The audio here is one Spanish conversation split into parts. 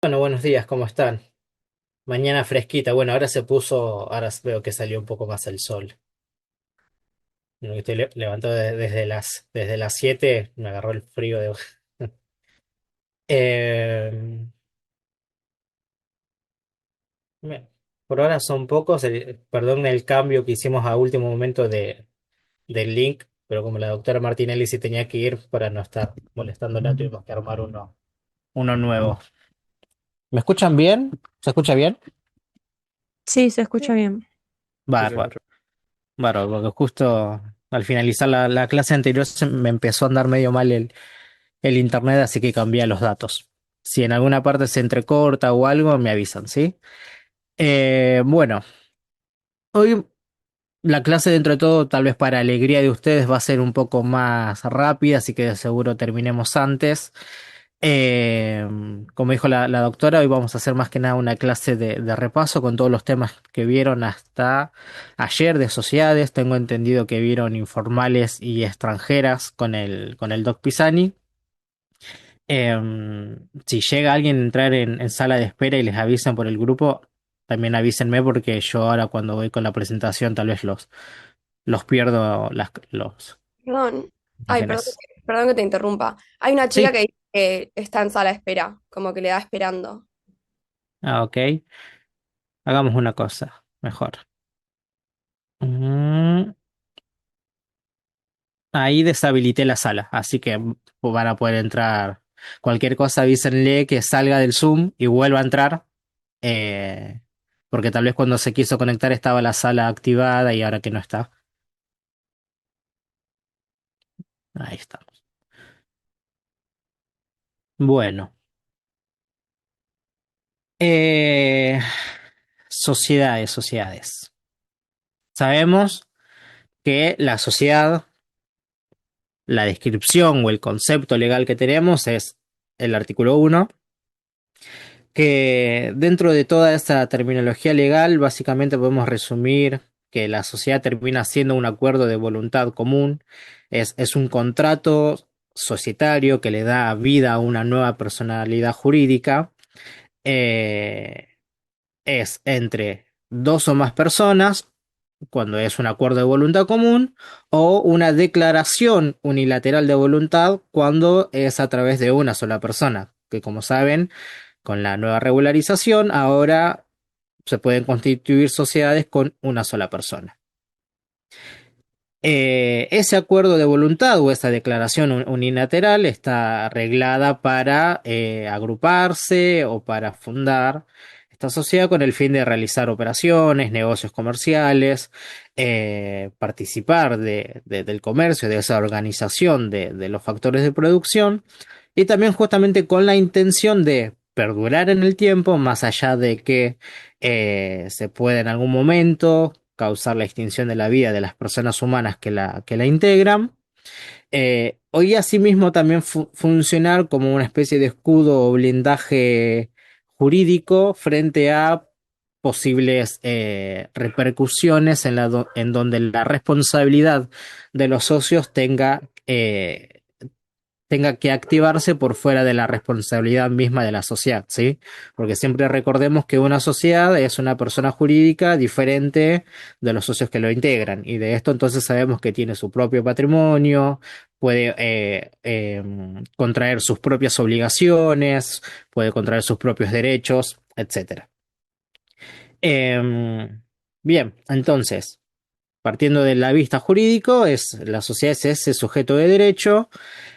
Bueno, buenos días, ¿cómo están? Mañana fresquita. Bueno, ahora veo que salió un poco más el sol. Bueno, que estoy levantado desde las 7, me agarró el frío de... Eh, me- por ahora son pocos, perdón el cambio que hicimos a último momento del link, pero como la doctora Martinelli sí tenía que ir para no estar molestándola, tuvimos que armar uno nuevo. ¿Me escuchan bien? ¿Se escucha bien? Sí, se escucha bien. Bárbaro. Bárbaro, porque justo al finalizar la clase anterior me empezó a andar medio mal el internet, así que cambié los datos. Si en alguna parte se entrecorta o algo, me avisan, ¿sí? Bueno, hoy la clase dentro de todo, tal vez para alegría de ustedes, va a ser un poco más rápida, así que de seguro terminemos antes. Eh, Como dijo la doctora, hoy vamos a hacer más que nada una clase de repaso con todos los temas que vieron hasta ayer de sociedades. Tengo entendido que vieron informales y extranjeras con el Doc Pisani. Si llega alguien a entrar en sala de espera y les avisan por el grupo, también avísenme porque yo ahora cuando voy con la presentación tal vez los pierdo los Perdón. Ay, perdón, imágenes. perdón que te interrumpa. Hay una chica Sí, que dice que está en sala de espera, como que le da esperando. ok. Hagamos una cosa mejor. Mm, Ahí deshabilité la sala, así que van a poder entrar. Cualquier cosa avísenle que salga del Zoom y vuelva a entrar. eh, Porque tal vez cuando se quiso conectar estaba la sala activada y ahora que no está. Ahí está. Bueno. eh, sociedades. Sabemos que la sociedad, la descripción o el concepto legal que tenemos es el artículo 1, que dentro de toda esta terminología legal básicamente podemos resumir que la sociedad termina siendo un acuerdo de voluntad común, es un contrato societario que le da vida a una nueva personalidad jurídica, eh, es entre dos o más personas cuando es un acuerdo de voluntad común o una declaración unilateral de voluntad cuando es a través de una sola persona, que como saben, con la nueva regularización, ahora se pueden constituir sociedades con una sola persona. Ese acuerdo de voluntad o esa declaración unilateral está arreglada para agruparse o para fundar esta sociedad con el fin de realizar operaciones, negocios comerciales, participar del comercio, de esa organización de los factores de producción y también justamente con la intención de perdurar en el tiempo, más allá de que se pueda en algún momento causar la extinción de la vida de las personas humanas que la integran. Hoy asimismo también funcionar como una especie de escudo o blindaje jurídico frente a posibles repercusiones en donde la responsabilidad de los socios tenga que activarse por fuera de la responsabilidad misma de la sociedad, ¿sí? Porque siempre recordemos que una sociedad es una persona jurídica diferente de los socios que lo integran, y de esto entonces sabemos que tiene su propio patrimonio, puede contraer sus propias obligaciones, puede contraer sus propios derechos, etcétera. Bien, entonces, partiendo de la vista jurídico, la sociedad es ese sujeto de derecho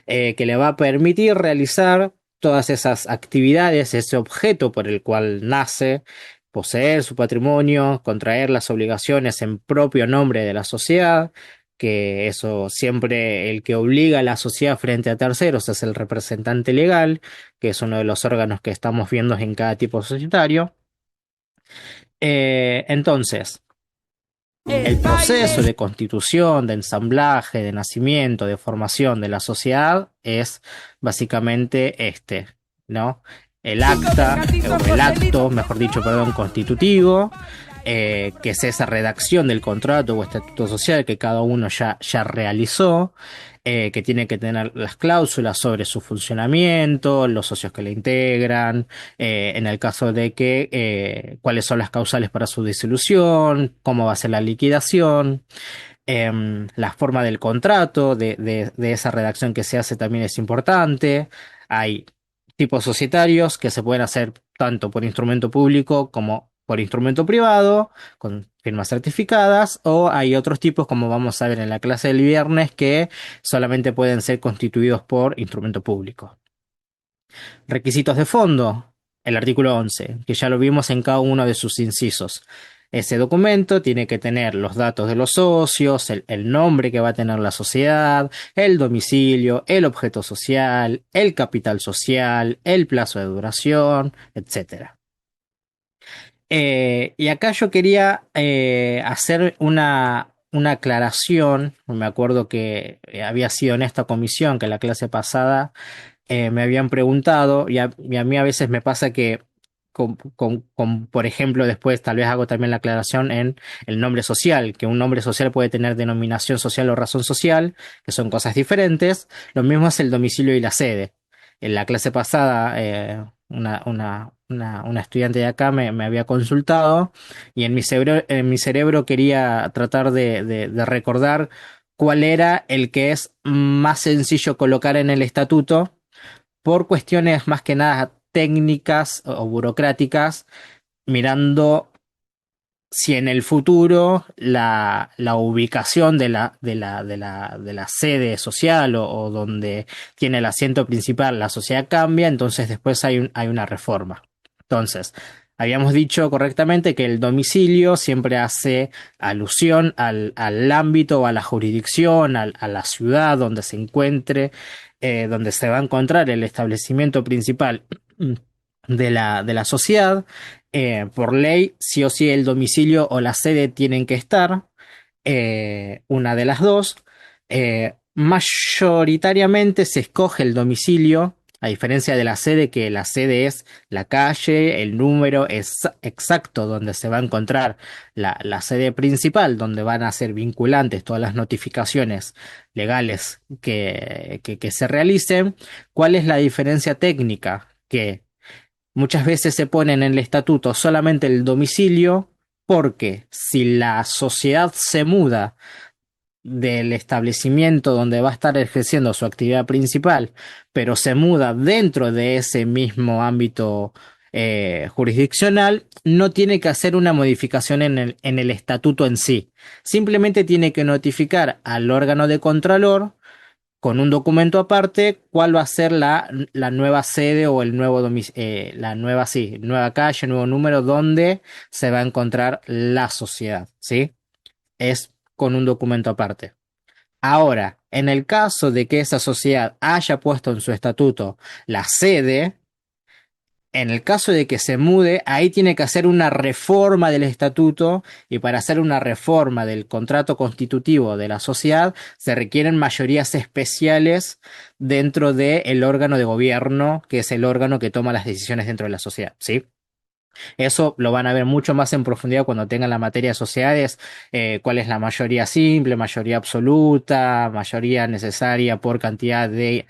que le va a permitir realizar todas esas actividades, ese objeto por el cual nace, poseer su patrimonio, contraer las obligaciones en propio nombre de la sociedad, que eso siempre el que obliga a la sociedad frente a terceros es el representante legal, que es uno de los órganos que estamos viendo en cada tipo societario. Entonces, el proceso de constitución, de ensamblaje, de nacimiento, de formación de la sociedad es básicamente este, ¿no? O el acto, mejor dicho, perdón, constitutivo, que es esa redacción del contrato o estatuto social que cada uno ya realizó. que tiene que tener las cláusulas sobre su funcionamiento, los socios que le integran, en el caso de que cuáles son las causales para su disolución, cómo va a ser la liquidación. La forma del contrato, de esa redacción que se hace también es importante. Hay tipos societarios que se pueden hacer tanto por instrumento público como por instrumento privado, con firmas certificadas, o hay otros tipos, como vamos a ver en la clase del viernes, que solamente pueden ser constituidos por instrumento público. Requisitos de fondo, el artículo 11, que ya lo vimos en cada uno de sus incisos. Ese documento tiene que tener los datos de los socios, el nombre que va a tener la sociedad, el domicilio, el objeto social, el capital social, el plazo de duración, etcétera. Y acá yo quería hacer una aclaración. Me acuerdo que había sido en esta comisión que en la clase pasada me habían preguntado, y a mí a veces me pasa que, por ejemplo, después tal vez hago también la aclaración en el nombre social, que un nombre social puede tener denominación social o razón social, que son cosas diferentes. Lo mismo es el domicilio y la sede. En la clase pasada, una estudiante de acá me había consultado y en mi cerebro quería tratar de recordar cuál era el que es más sencillo colocar en el estatuto por cuestiones más que nada técnicas o burocráticas, mirando si en el futuro la ubicación de la sede social o donde tiene el asiento principal la sociedad cambia, entonces después hay una reforma. Entonces, habíamos dicho correctamente que el domicilio siempre hace alusión al ámbito o a la jurisdicción, a la ciudad donde se encuentre, donde se va a encontrar el establecimiento principal de la sociedad. Por ley, sí o sí el domicilio o la sede tienen que estar, una de las dos. Mayoritariamente se escoge el domicilio, a diferencia de la sede, que la sede es la calle, el número exacto donde se va a encontrar la sede principal, donde van a ser vinculantes todas las notificaciones legales que se realicen. ¿Cuál es la diferencia técnica? Que muchas veces se pone en el estatuto solamente el domicilio, porque si la sociedad se muda del establecimiento donde va a estar ejerciendo su actividad principal, pero se muda dentro de ese mismo ámbito jurisdiccional, no tiene que hacer una modificación en el estatuto en sí. Simplemente tiene que notificar al órgano de contralor con un documento aparte cuál va a ser la nueva sede o el nuevo la nueva, sí, nueva calle, nuevo número donde se va a encontrar la sociedad, ¿sí? Es con un documento aparte. Ahora, en el caso de que esa sociedad haya puesto en su estatuto la sede, en el caso de que se mude, ahí tiene que hacer una reforma del estatuto, y para hacer una reforma del contrato constitutivo de la sociedad se requieren mayorías especiales dentro del órgano de gobierno, que es el órgano que toma las decisiones dentro de la sociedad, ¿sí? Eso lo van a ver mucho más en profundidad cuando tengan la materia de sociedades, cuál es la mayoría simple, mayoría absoluta, mayoría necesaria por cantidad de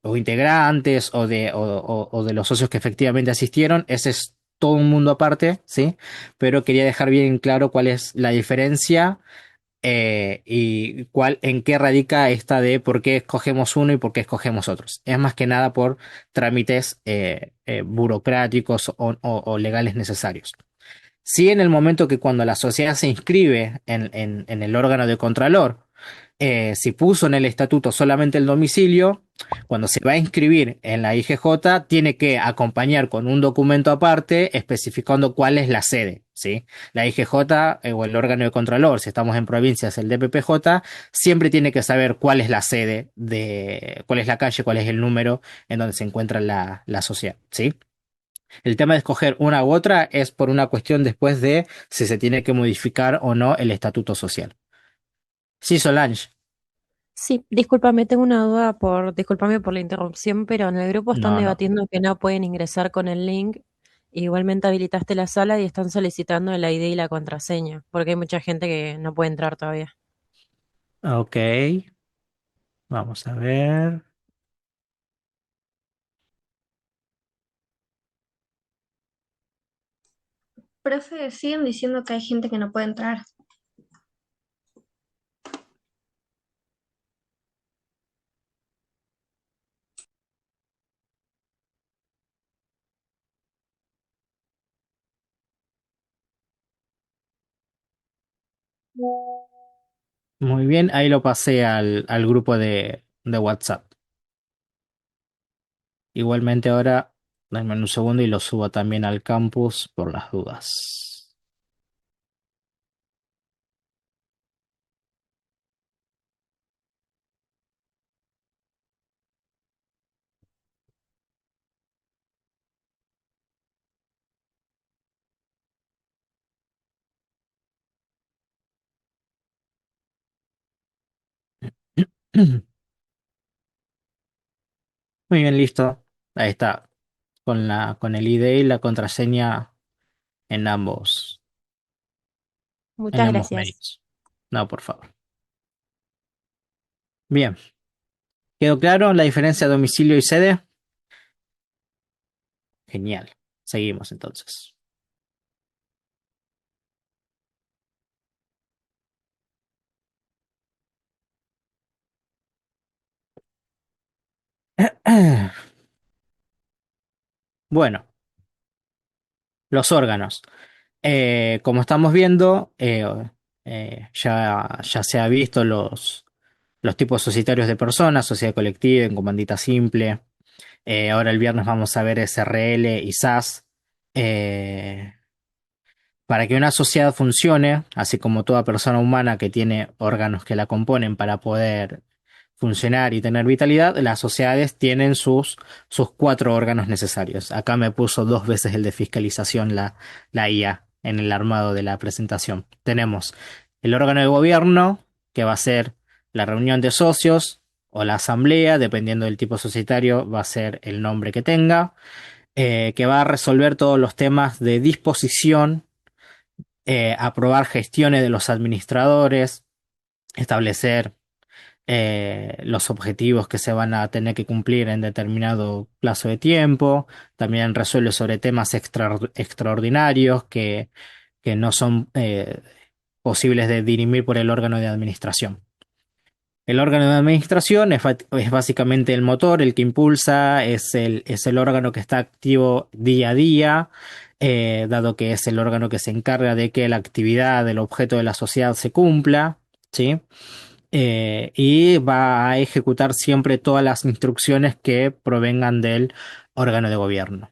o integrantes o de los socios que efectivamente asistieron. Ese es todo un mundo aparte, ¿sí? Pero quería dejar bien claro cuál es la diferencia, y en qué radica esta de por qué escogemos uno y por qué escogemos otros. Es más que nada por trámites burocráticos o legales necesarios. Si en el momento que cuando la sociedad se inscribe en el órgano de contralor, si puso en el estatuto solamente el domicilio, cuando se va a inscribir en la IGJ, tiene que acompañar con un documento aparte especificando cuál es la sede, ¿sí? La IGJ, o el órgano de contralor, si estamos en provincias, el DPPJ, siempre tiene que saber cuál es la sede cuál es la calle, cuál es el número en donde se encuentra la sociedad, ¿sí? El tema de escoger una u otra es por una cuestión después de si se tiene que modificar o no el estatuto social. Sí, Solange. Sí, discúlpame, tengo una duda discúlpame por la interrupción, pero en el grupo están No, no. debatiendo que no pueden ingresar con el link. Igualmente habilitaste la sala y están solicitando el ID y la contraseña, porque hay mucha gente que no puede entrar todavía. Ok. Vamos a ver. Profe, siguen diciendo que hay gente que no puede entrar. Muy bien, ahí lo pasé al grupo de WhatsApp. Igualmente ahora, dame un segundo y lo subo también al campus por las dudas. Muy bien, listo. Ahí está. Con el ID y la contraseña en en Muchas ambos gracias. medios. No, por favor. Bien. ¿Quedó claro la diferencia de domicilio y sede? Genial. Seguimos entonces. Bueno, los órganos. Como estamos viendo, ya se ha visto los tipos societarios de personas, sociedad colectiva, en comandita simple. Ahora el viernes vamos a ver SRL y SAS. Eh, Para que una sociedad funcione, así como toda persona humana que tiene órganos que la componen para poder funcionar y tener vitalidad, las sociedades tienen sus cuatro órganos necesarios. Acá me puso dos veces el de fiscalización la IA en el armado de la presentación. Tenemos el órgano de gobierno, que va a ser la reunión de socios o la asamblea, dependiendo del tipo societario, va a ser el nombre que tenga, que va a resolver todos los temas de disposición, aprobar gestiones de los administradores, establecer los objetivos que se van a tener que cumplir en determinado plazo de tiempo. También resuelve sobre temas extraordinarios que no son posibles de dirimir por el órgano de administración. El órgano de administración es básicamente el motor, el que impulsa, es el órgano que está activo día a día, dado que es el órgano que se encarga de que la actividad del objeto de la sociedad se cumpla, ¿sí? Y va a ejecutar siempre todas las instrucciones que provengan del órgano de gobierno.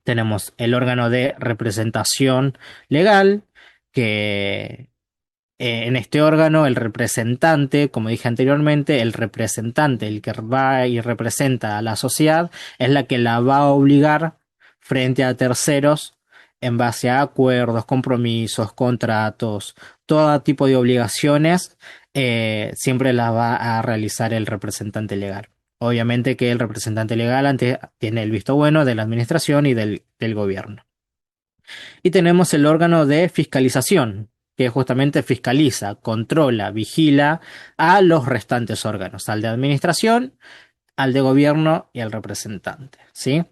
Tenemos el órgano de representación legal, que en este órgano, el representante, como dije anteriormente, el representante, el que va y representa a la sociedad, es la que la va a obligar frente a terceros en base a acuerdos, compromisos, contratos, todo tipo de obligaciones, siempre las va a realizar el representante legal. Obviamente que el representante legal tiene el visto bueno de la administración y del gobierno. Y tenemos el órgano de fiscalización, que justamente fiscaliza, controla, vigila a los restantes órganos, al de administración, al de gobierno y al representante, ¿sí?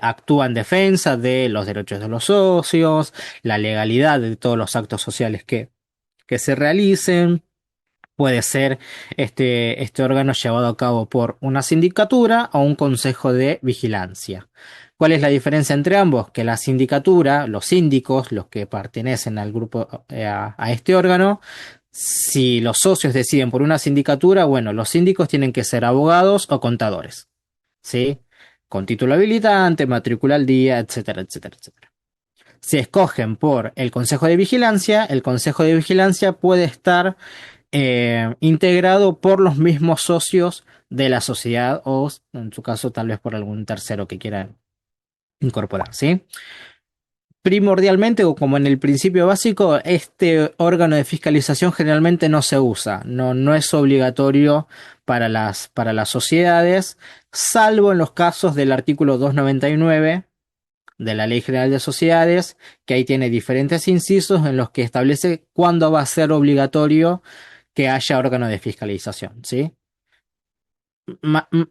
Actúa en defensa de los derechos de los socios, la legalidad de todos los actos sociales que se realicen. Puede ser este órgano llevado a cabo por una sindicatura o un consejo de vigilancia. ¿Cuál es la diferencia entre ambos? Que la sindicatura, los síndicos, los que pertenecen al grupo, a este órgano, si los socios deciden por una sindicatura, bueno, los síndicos tienen que ser abogados o contadores, ¿sí? Con título habilitante, matrícula al día, etcétera, etcétera, etcétera. Si escogen por el consejo de vigilancia puede estar integrado por los mismos socios de la sociedad o, en su caso, tal vez por algún tercero que quiera incorporar, ¿sí? Primordialmente, o como en el principio básico, este órgano de fiscalización generalmente no se usa, no es obligatorio para las sociedades, salvo en los casos del artículo 299 de la Ley General de Sociedades, que ahí tiene diferentes incisos en los que establece cuándo va a ser obligatorio que haya órgano de fiscalización, ¿sí?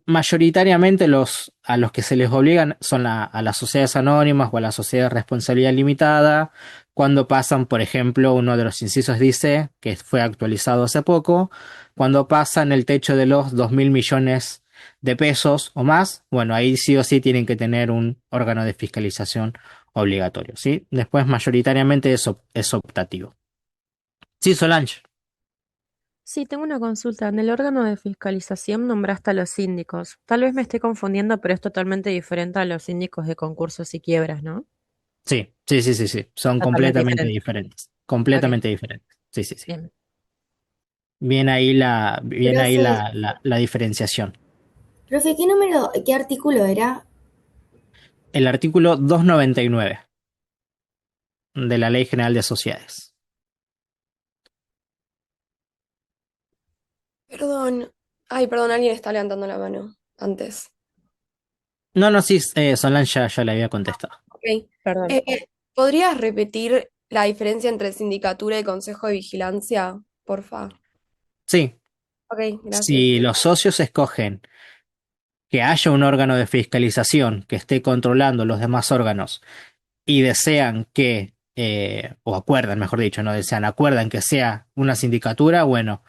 Mayoritariamente a los que se les obligan son a las sociedades anónimas o a las sociedades de responsabilidad limitada, cuando pasan, por ejemplo, uno de los incisos dice, que fue actualizado hace poco, cuando pasan el techo de los 2.000 millones de pesos o más, bueno, ahí sí o sí tienen que tener un órgano de fiscalización obligatorio, ¿sí? Después, mayoritariamente es optativo. Sí, Solange. Sí, tengo una consulta. En el órgano de fiscalización nombraste a los síndicos. Tal vez me esté confundiendo, pero es totalmente diferente a los síndicos de concursos y quiebras, ¿no? Sí, sí, sí, sí, sí. Son Totalmente completamente diferente. diferentes. Ok, Completamente diferentes. Sí, sí, sí. bien. Viene ahí Profe, la diferenciación. profe, qué artículo era? El artículo 299 de la Ley General de Sociedades. Perdón. Ay, perdón, alguien está levantando la mano antes. No, no, sí, Solange ya le había contestado. Ok. Perdón. ¿Podrías repetir la diferencia entre sindicatura y consejo de vigilancia, porfa? Sí, Ok, gracias. si los socios escogen que haya un órgano de fiscalización que esté controlando los demás órganos y desean que, o acuerdan, mejor dicho, no desean, acuerdan que sea una sindicatura, bueno,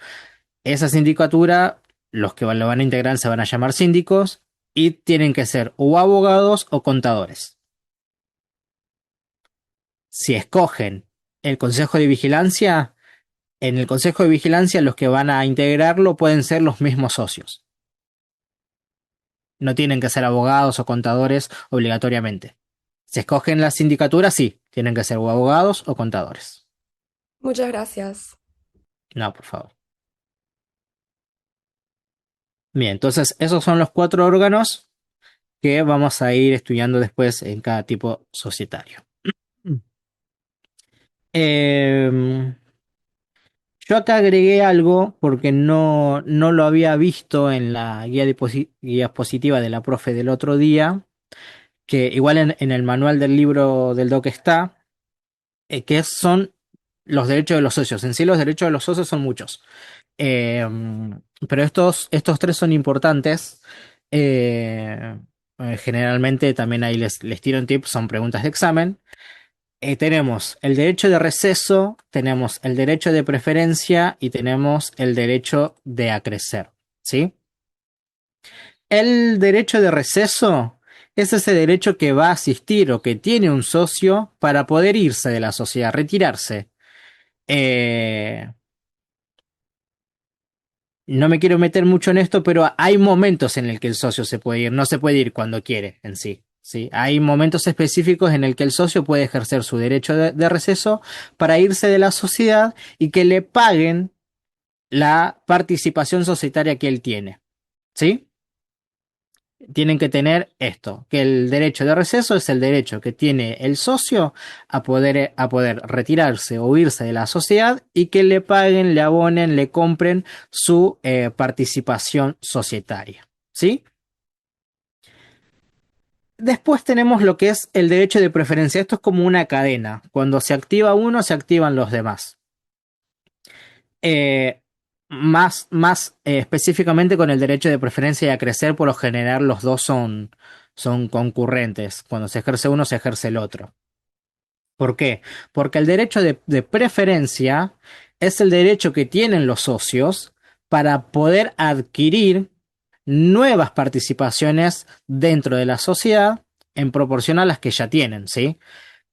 esa sindicatura, los que lo van a integrar se van a llamar síndicos y tienen que ser o abogados o contadores. Si escogen el Consejo de Vigilancia, en el Consejo de Vigilancia los que van a integrarlo pueden ser los mismos socios. No tienen que ser abogados o contadores obligatoriamente. Si escogen la sindicatura, sí, tienen que ser o abogados o contadores. Muchas gracias. No, por favor. Bien, entonces esos son los 4 órganos que vamos a ir estudiando después en cada tipo societario. Eh, yo acá agregué algo porque no lo había visto en la guía positiva de la profe del otro día, que igual en el manual del libro del doc está, que son los derechos de los socios. En sí los derechos de los socios son muchos. Eh, pero estos 3 son importantes. Generalmente también ahí les tiro un tip, son preguntas de examen. Tenemos el derecho de receso, tenemos el derecho de preferencia y tenemos el derecho de acrecer, ¿sí? El derecho de receso es ese derecho que va a asistir o que tiene un socio para poder irse de la sociedad, retirarse. Eh, no me quiero meter mucho en esto, pero hay momentos en el que el socio se puede ir, no se puede ir cuando quiere en sí. ¿Sí? Hay momentos específicos en el que el socio puede ejercer su derecho de receso para irse de la sociedad y que le paguen la participación societaria que él tiene. ¿Sí? Tienen que tener esto, que el derecho de receso es el derecho que tiene el socio a poder retirarse o irse de la sociedad y que le paguen, le abonen, le compren su participación societaria. ¿Sí? Después tenemos lo que es el derecho de preferencia. Esto es como una cadena. Cuando se activa uno, se activan los demás. Eh, más específicamente con el derecho de preferencia y a crecer, por lo general los dos son concurrentes. Cuando se ejerce uno, se ejerce el otro. ¿Por qué? Porque el derecho de preferencia es el derecho que tienen los socios para poder adquirir nuevas participaciones dentro de la sociedad en proporción a las que ya tienen, ¿sí?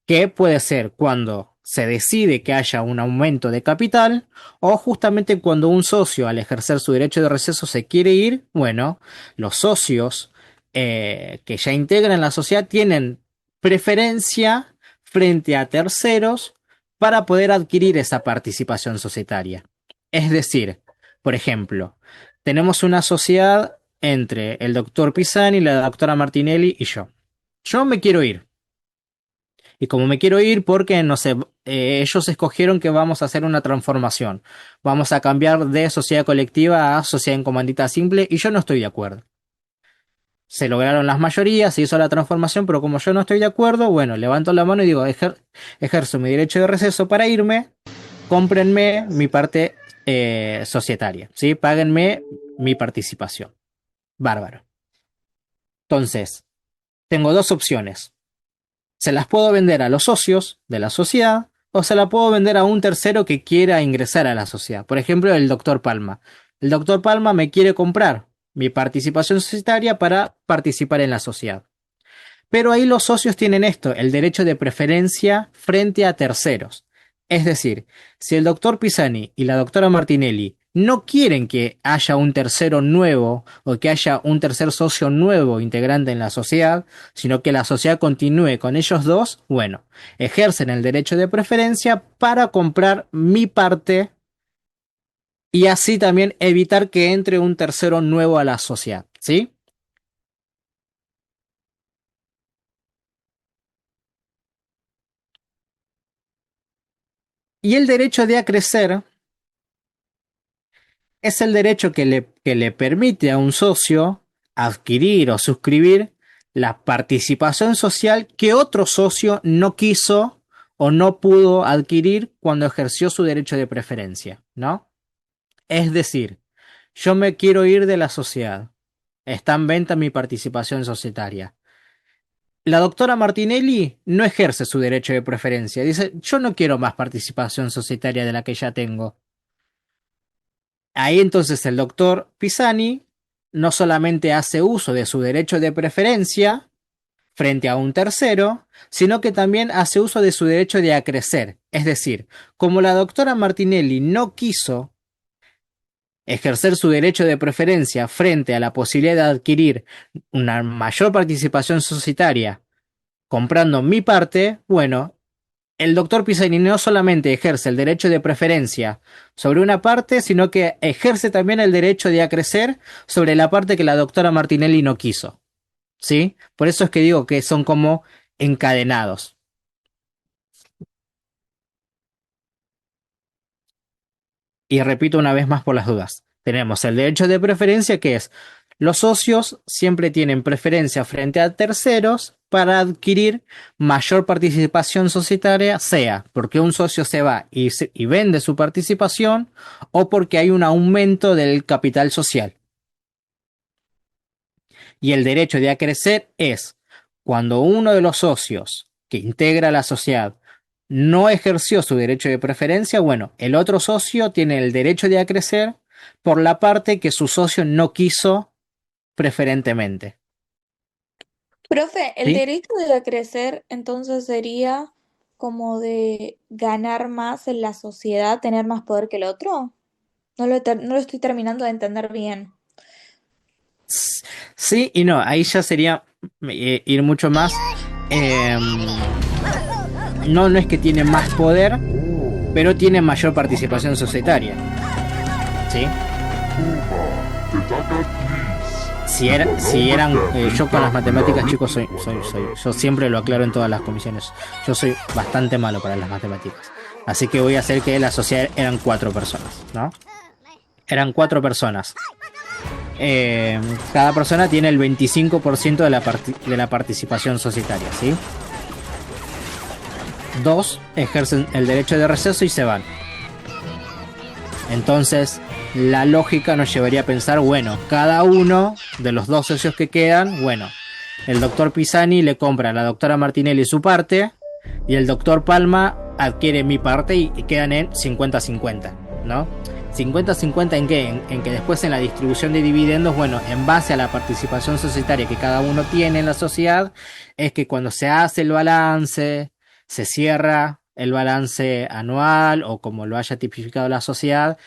Que puede ser cuando se decide que haya un aumento de capital o justamente cuando un socio al ejercer su derecho de receso se quiere ir, bueno, los socios que ya integran la sociedad tienen preferencia frente a terceros para poder adquirir esa participación societaria. Es decir, por ejemplo, tenemos una sociedad entre el doctor Pisani, la doctora Martinelli y yo. Yo me quiero ir. Y como me quiero ir porque, no sé, ellos escogieron que vamos a hacer una transformación. Vamos a cambiar de sociedad colectiva a sociedad en comandita simple y yo no estoy de acuerdo. Se lograron las mayorías, se hizo la transformación, pero como yo no estoy de acuerdo, bueno, levanto la mano y digo, ejerzo mi derecho de receso para irme, cómprenme mi parte societaria, ¿sí? Páguenme mi participación. Bárbaro. Entonces, tengo dos opciones. Se las puedo vender a los socios de la sociedad o se la puedo vender a un tercero que quiera ingresar a la sociedad. Por ejemplo, el doctor Palma. El doctor Palma me quiere comprar mi participación societaria para participar en la sociedad. Pero ahí los socios tienen esto, el derecho de preferencia frente a terceros. Es decir, si el doctor Pisani y la doctora Martinelli no quieren que haya un tercero nuevo o que haya un tercer socio nuevo integrante en la sociedad, sino que la sociedad continúe con ellos dos, bueno, ejercen el derecho de preferencia para comprar mi parte y así también evitar que entre un tercero nuevo a la sociedad, ¿sí? Y el derecho de acrecer es el derecho que le permite a un socio adquirir o suscribir la participación social que otro socio no quiso o no pudo adquirir cuando ejerció su derecho de preferencia, ¿no? Es decir, yo me quiero ir de la sociedad. Está en venta mi participación societaria. La doctora Martinelli no ejerce su derecho de preferencia. Dice, yo no quiero más participación societaria de la que ya tengo. Ahí entonces el doctor Pisani no solamente hace uso de su derecho de preferencia frente a un tercero, sino que también hace uso de su derecho de acrecer. Es decir, como la doctora Martinelli no quiso ejercer su derecho de preferencia frente a la posibilidad de adquirir una mayor participación societaria comprando mi parte, bueno, el doctor Pisani no solamente ejerce el derecho de preferencia sobre una parte, sino que ejerce también el derecho de acrecer sobre la parte que la doctora Martinelli no quiso. ¿Sí? Por eso es que digo que son como encadenados. Y repito una vez más por las dudas. Tenemos el derecho de preferencia, que es los socios siempre tienen preferencia frente a terceros para adquirir mayor participación societaria, sea porque un socio se va y vende su participación o porque hay un aumento del capital social. Y el derecho de acrecer es cuando uno de los socios que integra la sociedad no ejerció su derecho de preferencia, bueno, el otro socio tiene el derecho de acrecer por la parte que su socio no quiso preferentemente. Profe, el ¿Sí? derecho de acrecer entonces sería como de ganar más en la sociedad, tener más poder que el otro. No lo estoy terminando de entender bien. Sí y no, ahí ya sería ir mucho más. No, no es que tiene más poder, pero tiene mayor participación societaria. ¿Sí? Si eran, yo con las matemáticas, chicos, yo siempre lo aclaro en todas las comisiones. Yo soy bastante malo para las matemáticas. Así que voy a hacer que la sociedad eran 4 personas, ¿no? Eran 4 personas. Cada persona tiene el 25% de la participación societaria, ¿sí? 2 ejercen el derecho de receso y se van. Entonces, la lógica nos llevaría a pensar, bueno, cada uno de los 2 socios que quedan, bueno, el doctor Pisani le compra a la doctora Martinelli su parte y el doctor Palma adquiere mi parte y quedan en 50-50, ¿no? 50-50 en qué? En que después en la distribución de dividendos, bueno, en base a la participación societaria que cada uno tiene en la sociedad, es que cuando se hace el balance, se cierra el balance anual o como lo haya tipificado la sociedad,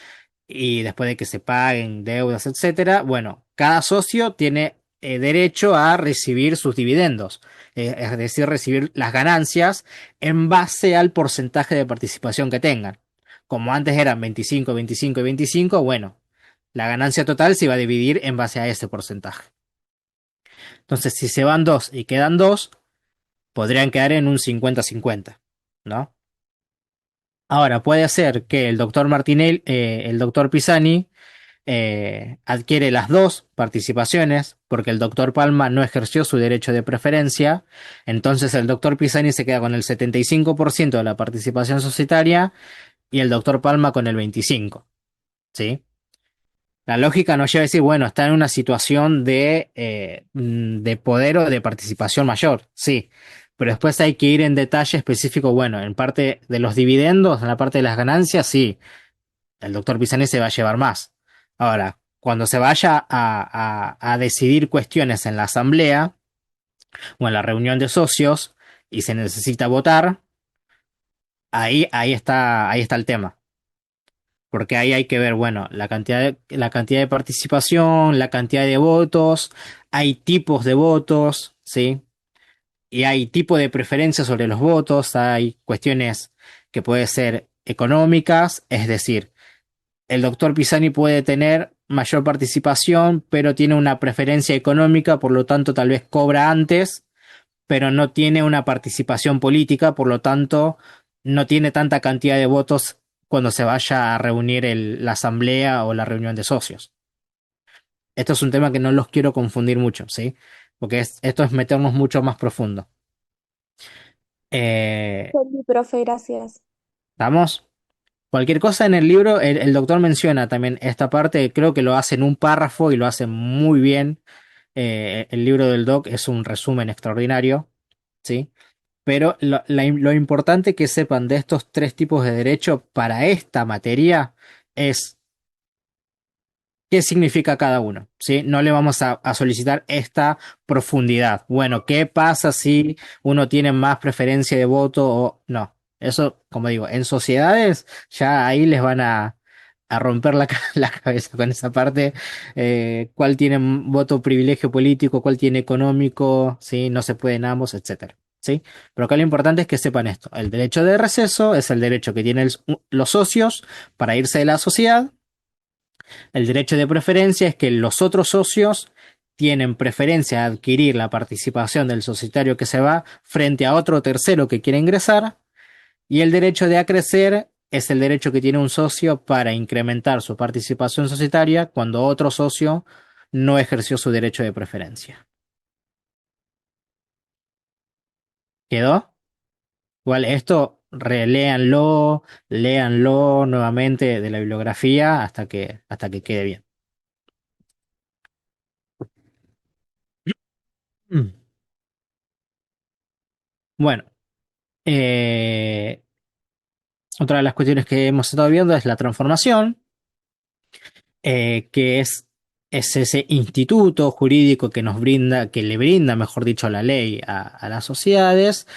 y después de que se paguen deudas, etcétera, bueno, cada socio tiene derecho a recibir sus dividendos, es decir, recibir las ganancias en base al porcentaje de participación que tengan. Como antes eran 25, 25 y 25, bueno, la ganancia total se va a dividir en base a ese porcentaje. Entonces, si se van 2 y quedan 2, podrían quedar en un 50-50, ¿no? Ahora, puede ser que el doctor Martinelli, el doctor Pisani, adquiere las 2 participaciones porque el doctor Palma no ejerció su derecho de preferencia. Entonces el doctor Pisani se queda con el 75% de la participación societaria y el doctor Palma con el 25%. ¿sí? La lógica nos lleva a decir, bueno, está en una situación de poder o de participación mayor, sí, pero después hay que ir en detalle específico, bueno, en parte de los dividendos, en la parte de las ganancias, sí, el doctor Pisani se va a llevar más. Ahora, cuando se vaya a decidir cuestiones en la asamblea o en la reunión de socios y se necesita votar, ahí está el tema. Porque ahí hay que ver, bueno, la cantidad de participación, la cantidad de votos, hay tipos de votos, ¿sí? Y hay tipo de preferencia sobre los votos, hay cuestiones que pueden ser económicas, es decir, el doctor Pisani puede tener mayor participación, pero tiene una preferencia económica, por lo tanto tal vez cobra antes, pero no tiene una participación política, por lo tanto no tiene tanta cantidad de votos cuando se vaya a reunir la asamblea o la reunión de socios. Esto es un tema que no los quiero confundir mucho, ¿sí? Porque esto es meternos mucho más profundo. Entendí, profe, gracias. ¿Estamos? Cualquier cosa en el libro, el doctor menciona también esta parte, creo que lo hace en un párrafo y lo hace muy bien. El libro del doc es un resumen extraordinario, ¿sí? Pero lo importante que sepan de estos tres tipos de derecho para esta materia es qué significa cada uno, ¿sí? No le vamos a solicitar esta profundidad. Bueno, ¿qué pasa si uno tiene más preferencia de voto o no? Eso, como digo, en sociedades ya ahí les van a romper la cabeza con esa parte. Cuál tiene voto privilegio político, cuál tiene económico, ¿sí? No se pueden ambos, etcétera. ¿Sí? Pero acá lo importante es que sepan esto. El derecho de receso es el derecho que tienen los socios para irse de la sociedad. El derecho de preferencia es que los otros socios tienen preferencia a adquirir la participación del societario que se va frente a otro tercero que quiere ingresar. Y el derecho de acrecer es el derecho que tiene un socio para incrementar su participación societaria cuando otro socio no ejerció su derecho de preferencia. ¿Quedó? Igual esto reléanlo, léanlo nuevamente de la bibliografía hasta que quede bien. Mm. Bueno, otra de las cuestiones que hemos estado viendo es la transformación, que es ese instituto jurídico que nos brinda, que le brinda, mejor dicho, la ley a las sociedades,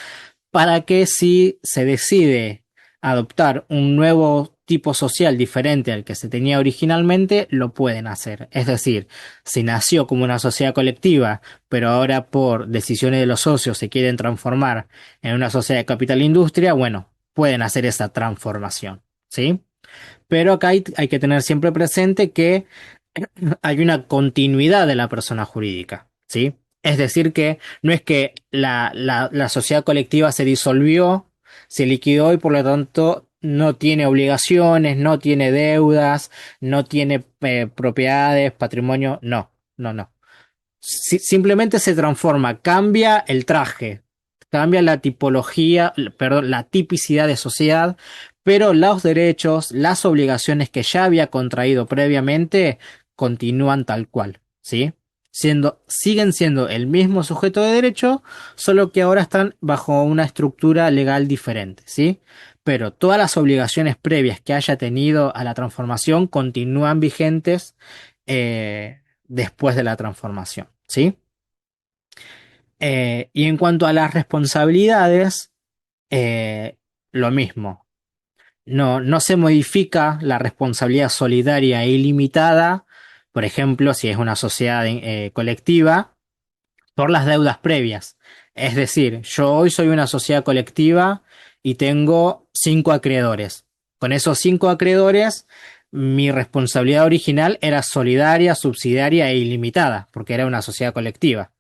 para que si se decide adoptar un nuevo tipo social diferente al que se tenía originalmente, lo pueden hacer. Es decir, si nació como una sociedad colectiva, pero ahora por decisiones de los socios se quieren transformar en una sociedad de capital-industria, bueno, pueden hacer esa transformación, ¿sí? Pero acá hay que tener siempre presente que hay una continuidad de la persona jurídica, ¿sí? Es decir, que no es que la sociedad colectiva se disolvió, se liquidó y por lo tanto no tiene obligaciones, no tiene deudas, no tiene propiedades, patrimonio, no, no, no. Simplemente se transforma, cambia el traje, cambia la tipología, perdón, la tipicidad de sociedad, pero los derechos, las obligaciones que ya había contraído previamente continúan tal cual, ¿sí? Siguen siendo el mismo sujeto de derecho, solo que ahora están bajo una estructura legal diferente, ¿sí? Pero todas las obligaciones previas que haya tenido a la transformación continúan vigentes después de la transformación, ¿sí? Y en cuanto a las responsabilidades, lo mismo. No se modifica la responsabilidad solidaria e ilimitada, por ejemplo, si es una sociedad colectiva, por las deudas previas. Es decir, yo hoy soy una sociedad colectiva y tengo 5 acreedores. Con esos 5 acreedores, mi responsabilidad original era solidaria, subsidiaria e ilimitada, porque era una sociedad colectiva.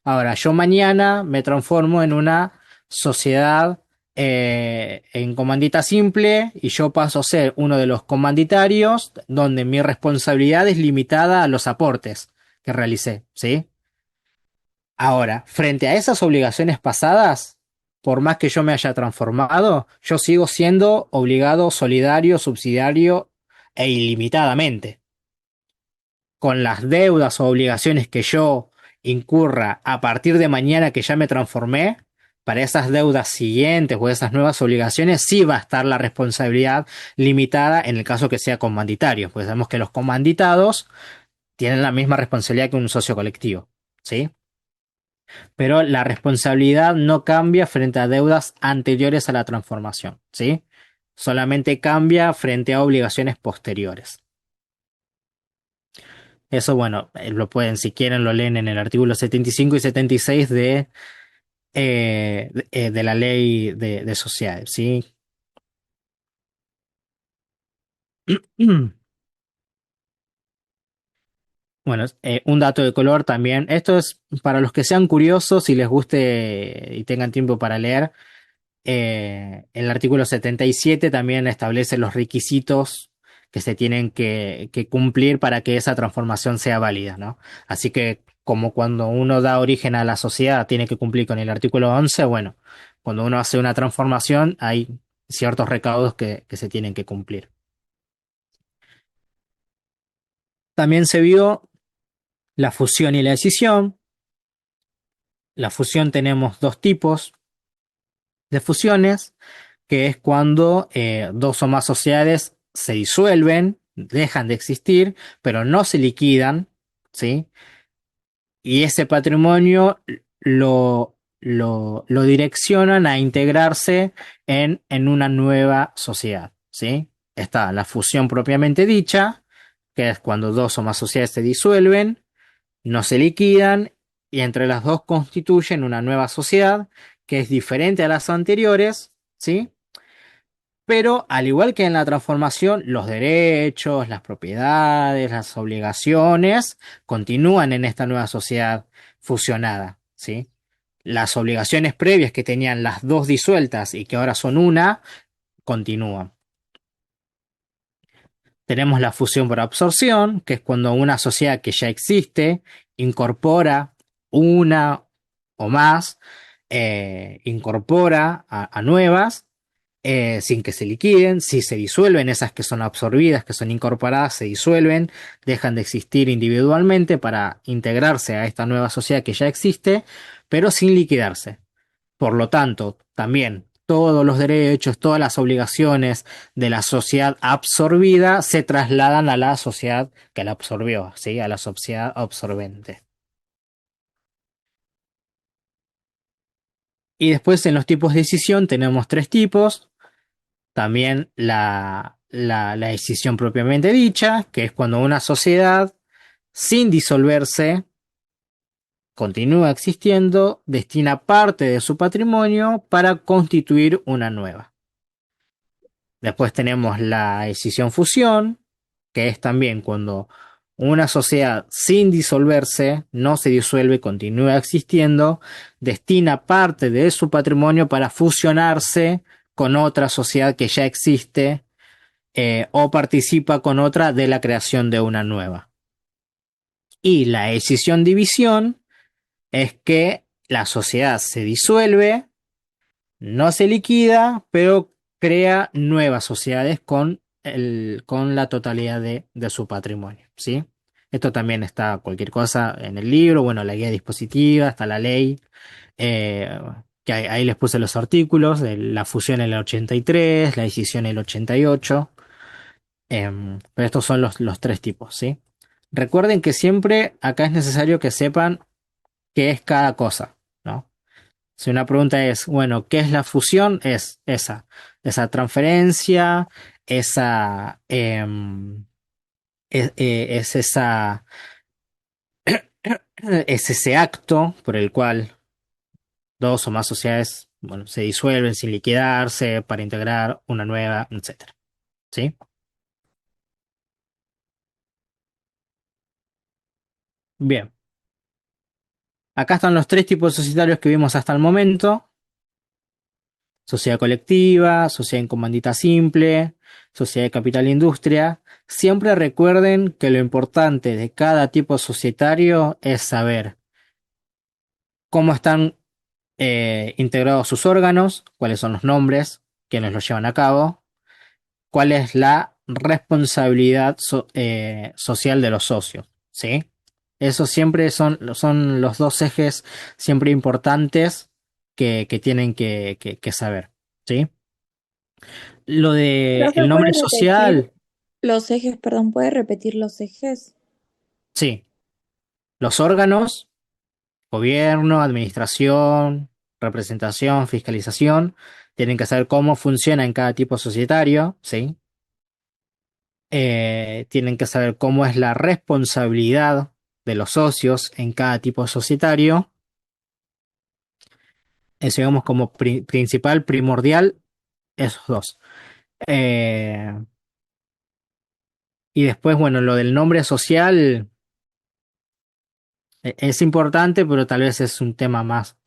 Ahora, yo mañana me transformo en una sociedad en comandita simple y yo paso a ser uno de los comanditarios donde mi responsabilidad es limitada a los aportes que realicé, ¿sí? Ahora, frente a esas obligaciones pasadas, por más que yo me haya transformado, yo sigo siendo obligado, solidario, subsidiario e ilimitadamente. Con las deudas o obligaciones que yo incurra a partir de mañana que ya me transformé, para esas deudas siguientes o esas nuevas obligaciones sí va a estar la responsabilidad limitada en el caso que sea comanditario, porque sabemos que los comanditados tienen la misma responsabilidad que un socio colectivo, ¿sí? Pero la responsabilidad no cambia frente a deudas anteriores a la transformación, ¿sí? Solamente cambia frente a obligaciones posteriores. Eso, bueno, lo pueden, si quieren, lo leen en el artículo 75 y 76 de la ley de sociedades, ¿sí? Bueno, un dato de color también. Esto es para los que sean curiosos y les guste y tengan tiempo para leer. El artículo 77 también establece los requisitos que se tienen que cumplir para que esa transformación sea válida, ¿no? Así que como cuando uno da origen a la sociedad tiene que cumplir con el artículo 11, bueno, cuando uno hace una transformación hay ciertos recaudos que se tienen que cumplir. También se vio la fusión y la escisión. La fusión tenemos dos tipos de fusiones, que es cuando dos o más sociedades se disuelven, dejan de existir, pero no se liquidan, ¿sí? Y ese patrimonio lo direccionan a integrarse en una nueva sociedad, ¿sí? Está la fusión propiamente dicha, que es cuando dos o más sociedades se disuelven, no se liquidan y entre las dos constituyen una nueva sociedad que es diferente a las anteriores, ¿sí? Pero al igual que en la transformación, los derechos, las propiedades, las obligaciones continúan en esta nueva sociedad fusionada, ¿sí? Las obligaciones previas que tenían las dos disueltas y que ahora son una, continúan. Tenemos la fusión por absorción, que es cuando una sociedad que ya existe incorpora una o más, incorpora a nuevas sin que se liquiden. Si se disuelven, esas que son absorbidas, que son incorporadas, se disuelven, dejan de existir individualmente para integrarse a esta nueva sociedad que ya existe, pero sin liquidarse. Por lo tanto, también todos los derechos, todas las obligaciones de la sociedad absorbida se trasladan a la sociedad que la absorbió, ¿sí? A la sociedad absorbente. Y después en los tipos de decisión tenemos tres tipos. También la decisión propiamente dicha, que es cuando una sociedad, sin disolverse, continúa existiendo, destina parte de su patrimonio para constituir una nueva. Después tenemos la decisión fusión, que es también cuando una sociedad sin disolverse, no se disuelve, continúa existiendo, destina parte de su patrimonio para fusionarse con otra sociedad que ya existe o participa con otra de la creación de una nueva. Y la decisión división es que la sociedad se disuelve, no se liquida, pero crea nuevas sociedades con la totalidad de su patrimonio, ¿sí? Esto también está cualquier cosa en el libro, bueno, la guía dispositiva, está la ley, eh, que ahí les puse los artículos, de la fusión en el 83, la decisión en el 88. Pero estos son los tres tipos, ¿sí? Recuerden que siempre acá es necesario que sepan qué es cada cosa, ¿no? Si una pregunta es, bueno, ¿qué es la fusión? Es esa transferencia, esa, es esa, es ese acto por el cual dos o más sociedades, bueno, se disuelven sin liquidarse para integrar una nueva, etcétera, ¿sí? Bien. Acá están los tres tipos societarios que vimos hasta el momento. Sociedad colectiva, sociedad en comandita simple, sociedad de capital e industria. Siempre recuerden que lo importante de cada tipo societario es saber cómo están integrados sus órganos, cuáles son los nombres, quiénes los llevan a cabo, cuál es la responsabilidad social de los socios, ¿sí? Eso siempre son los dos ejes siempre importantes que tienen que saber, ¿sí? Lo de Profe, el ¿puede nombre repetir social, los ejes? Perdón, ¿puede repetir los ejes? sí. Los órganos, gobierno, administración, representación, fiscalización, tienen que saber cómo funciona en cada tipo societario, ¿sí? Tienen que saber cómo es la responsabilidad de los socios en cada tipo societario. Eso digamos como principal, primordial, esos dos. Eh, y después, bueno, lo del nombre social es importante, pero tal vez es un tema más.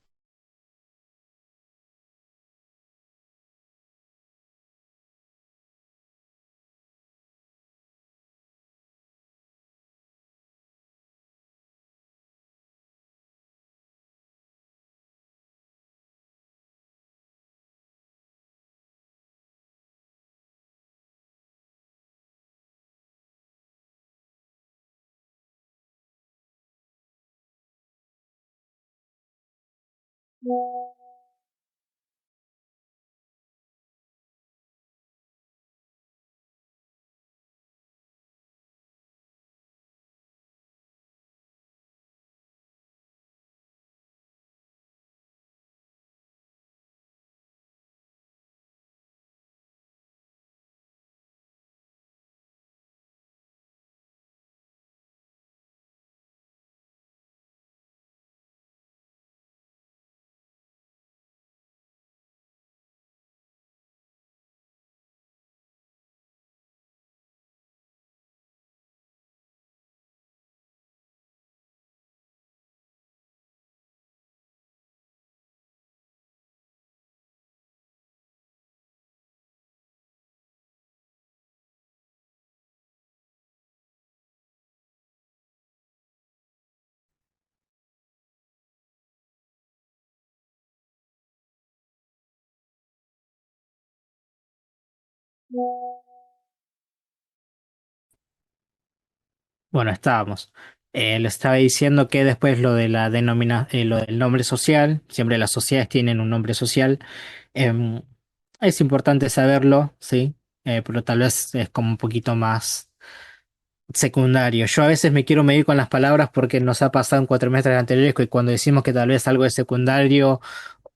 Bueno, estábamos. Le estaba diciendo que después lo de lo del nombre social, siempre las sociedades tienen un nombre social. Em, es importante saberlo, sí, pero tal vez es como un poquito más secundario. Yo a veces me quiero medir con las palabras porque nos ha pasado en cuatrimestres anteriores que cuando decimos que tal vez algo es secundario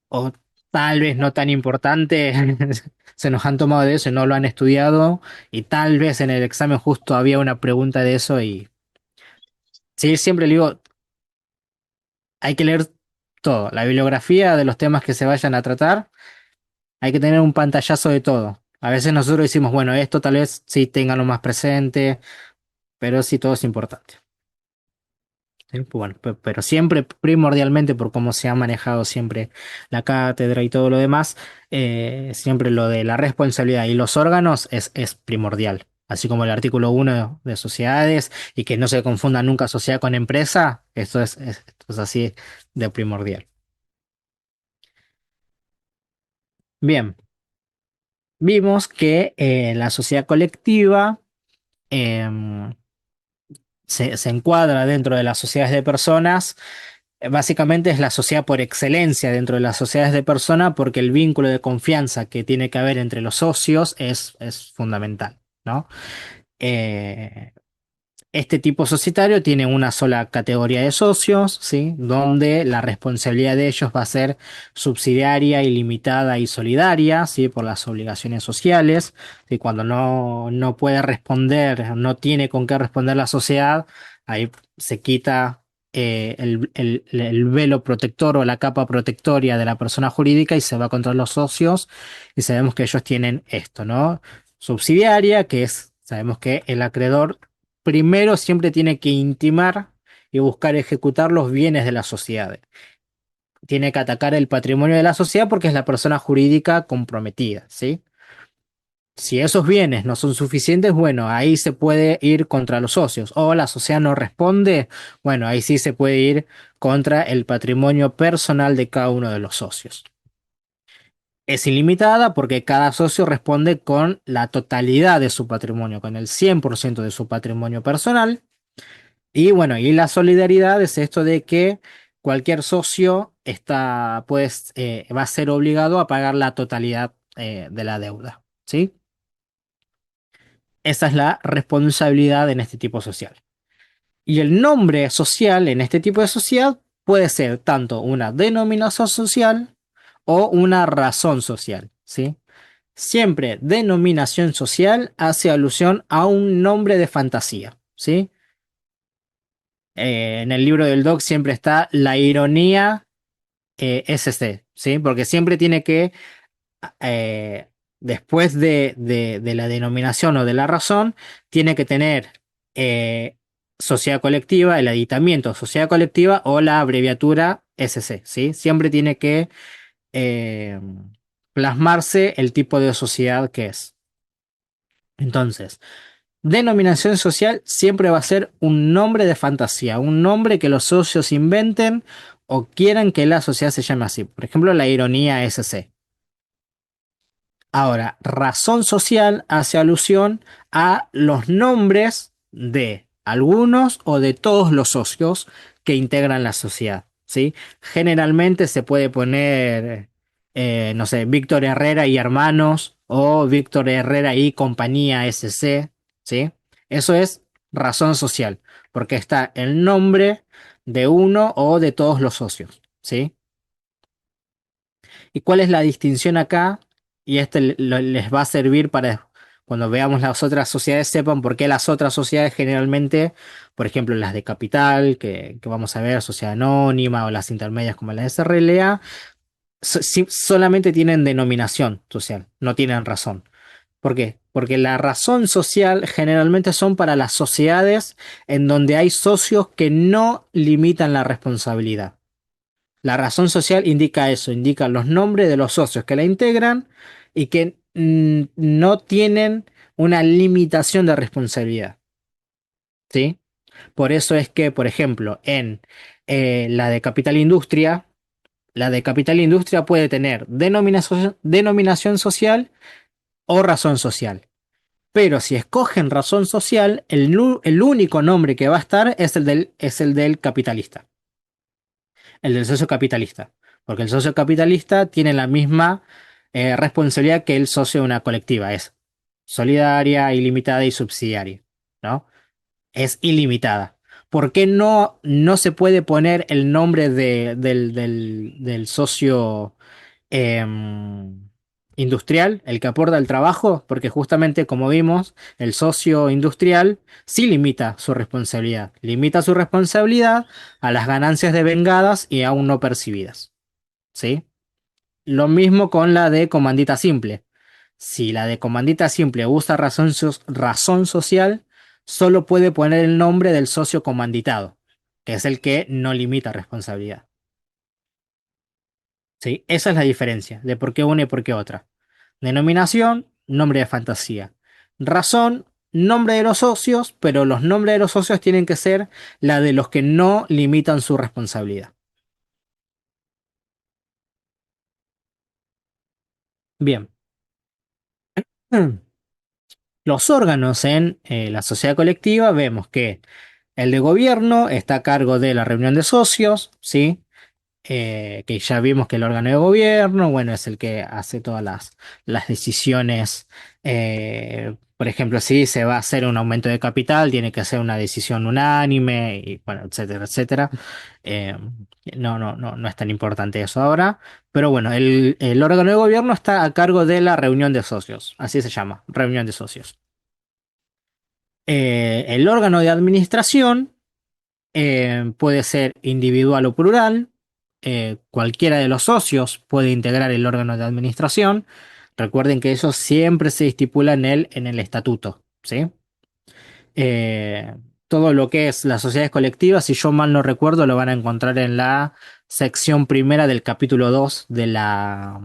o tal vez no tan importante, se nos han tomado de eso y no lo han estudiado y tal vez en el examen justo había una pregunta de eso y sí, siempre le digo, hay que leer todo, la bibliografía de los temas que se vayan a tratar, hay que tener un pantallazo de todo. A veces nosotros decimos, bueno, esto tal vez sí ténganlo más presente, pero sí todo es importante. ¿Sí? Pues bueno, pero siempre, primordialmente, por cómo se ha manejado siempre la cátedra y todo lo demás, siempre lo de la responsabilidad y los órganos es primordial. Así como el artículo 1 de sociedades y que no se confunda nunca sociedad con empresa, esto es así de primordial. Bien, vimos que la sociedad colectiva em, se encuadra dentro de las sociedades de personas. Básicamente es la sociedad por excelencia dentro de las sociedades de personas porque el vínculo de confianza que tiene que haber entre los socios es fundamental, ¿no? Eh, Este tipo societario tiene una sola categoría de socios, ¿sí? Donde la responsabilidad de ellos va a ser subsidiaria, ilimitada y solidaria, ¿sí? Por las obligaciones sociales. ¿Sí? Cuando no puede responder, no tiene con qué responder la sociedad, ahí se quita el velo protector o la capa protectoria de la persona jurídica y se va contra los socios. Y sabemos que ellos tienen esto, ¿no? Subsidiaria, que es, sabemos que el acreedor primero siempre tiene que intimar y buscar ejecutar los bienes de la sociedad. Tiene que atacar el patrimonio de la sociedad porque es la persona jurídica comprometida, ¿sí? Si esos bienes no son suficientes, bueno, ahí se puede ir contra los socios. O la sociedad no responde, bueno, ahí sí se puede ir contra el patrimonio personal de cada uno de los socios. Es ilimitada porque cada socio responde con la totalidad de su patrimonio, con el 100% de su patrimonio personal. Y bueno, y la solidaridad es esto de que cualquier socio va a ser obligado a pagar la totalidad de la deuda, ¿sí? Esa es la responsabilidad en este tipo social. Y el nombre social en este tipo de sociedad puede ser tanto una denominación social o una razón social, ¿sí? Siempre denominación social hace alusión a un nombre de fantasía, ¿sí? En el libro del Doc siempre está la ironía SC, ¿sí? Porque siempre tiene que, eh, después de la denominación o de la razón, tiene que tener eh, sociedad colectiva, el aditamiento sociedad colectiva o la abreviatura SC, ¿sí? Siempre tiene que eh, plasmarse el tipo de sociedad que es. Entonces, denominación social siempre va a ser un nombre de fantasía, un nombre que los socios inventen o quieran que la sociedad se llame así. Por ejemplo, la ironía SC. Ahora, razón social hace alusión a los nombres de algunos o de todos los socios que integran la sociedad, ¿sí? Generalmente se puede poner, no sé, Víctor Herrera y Hermanos o Víctor Herrera y Compañía SC, ¿sí? Eso es razón social, porque está el nombre de uno o de todos los socios, ¿sí? ¿Y cuál es la distinción acá? Y les va a servir para cuando veamos las otras sociedades sepan por qué las otras sociedades generalmente, por ejemplo las de capital, que vamos a ver, sociedad anónima o las intermedias como la SRLA, solamente tienen denominación social, no tienen razón. ¿Por qué? Porque la razón social generalmente son para las sociedades en donde hay socios que no limitan la responsabilidad. La razón social indica eso, indica los nombres de los socios que la integran y que no tienen una limitación de responsabilidad, ¿sí? Por eso es que, por ejemplo, en la de Capital Industria puede tener denominación social o razón social. Pero si escogen razón social, el único nombre que va a estar es el del capitalista. El del socio capitalista. Porque el socio capitalista tiene la misma responsabilidad que el socio de una colectiva. Es solidaria, ilimitada y subsidiaria. ¿No? Es ilimitada. ¿Por qué no se puede poner el nombre del socio industrial, el que aporta el trabajo? Porque justamente como vimos, el socio industrial sí limita su responsabilidad. Limita su responsabilidad a las ganancias devengadas y aún no percibidas. ¿Sí? Lo mismo con la de comandita simple. Si la de comandita simple usa razón social, solo puede poner el nombre del socio comanditado, que es el que no limita responsabilidad. ¿Sí? Esa es la diferencia de por qué una y por qué otra. Denominación, nombre de fantasía. Razón, nombre de los socios, pero los nombres de los socios tienen que ser la de los que no limitan su responsabilidad. Bien. Los órganos en la sociedad colectiva vemos que el de gobierno está a cargo de la reunión de socios, ¿sí? Que ya vimos que el órgano de gobierno, bueno, es el que hace todas las decisiones. Por ejemplo, si se va a hacer un aumento de capital, tiene que ser una decisión unánime, y bueno, etcétera, etcétera. Eh, no es tan importante eso ahora. Pero bueno, el órgano de gobierno está a cargo de la reunión de socios, así se llama, reunión de socios. El órgano de administración puede ser individual o plural. Cualquiera de los socios puede integrar el órgano de administración. Recuerden que eso siempre se estipula en el estatuto, ¿sí? Eh, Todo lo que es las sociedades colectivas, si yo mal no recuerdo, lo van a encontrar en la sección primera del capítulo 2 de la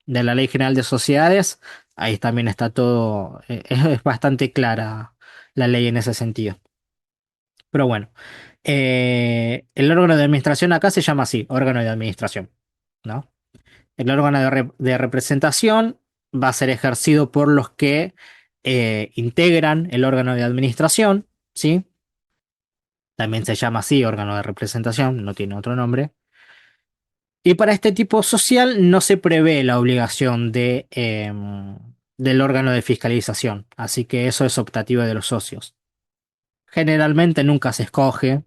Ley General de Sociedades. Ahí también está todo, es bastante clara la ley en ese sentido. Pero bueno, el órgano de administración acá se llama así, órgano de administración, ¿no? El órgano de representación va a ser ejercido por los que integran el órgano de administración, ¿sí? También se llama así órgano de representación, no tiene otro nombre. Y para este tipo social no se prevé la obligación del órgano de fiscalización, así que eso es optativo de los socios. Generalmente nunca se escoge,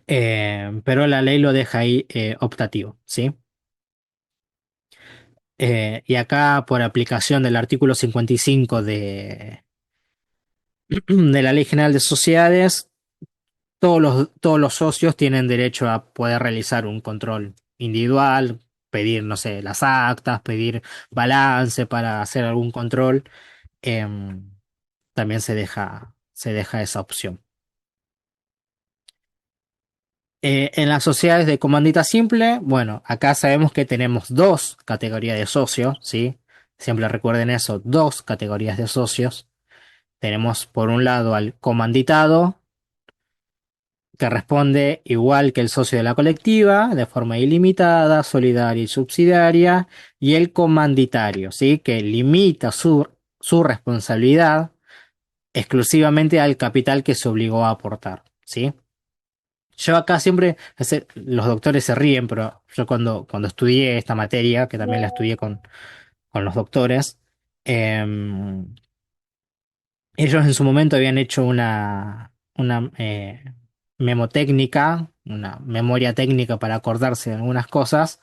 pero la ley lo deja ahí optativo, ¿sí? Y acá, por aplicación del artículo 55 de la Ley General de Sociedades, todos los socios tienen derecho a poder realizar un control individual, pedir, no sé, las actas, pedir balance para hacer algún control. em, También se deja esa opción. En las sociedades de comandita simple, bueno, acá sabemos que tenemos dos categorías de socios, ¿sí? Siempre recuerden eso, dos categorías de socios. Tenemos por un lado al comanditado, que responde igual que el socio de la colectiva, de forma ilimitada, solidaria y subsidiaria, y el comanditario, ¿sí? Que limita su responsabilidad exclusivamente al capital que se obligó a aportar, ¿sí? Yo acá siempre, los doctores se ríen, pero yo cuando estudié esta materia, que también la estudié con los doctores, ellos en su momento habían hecho una memotécnica, una memoria técnica para acordarse de algunas cosas,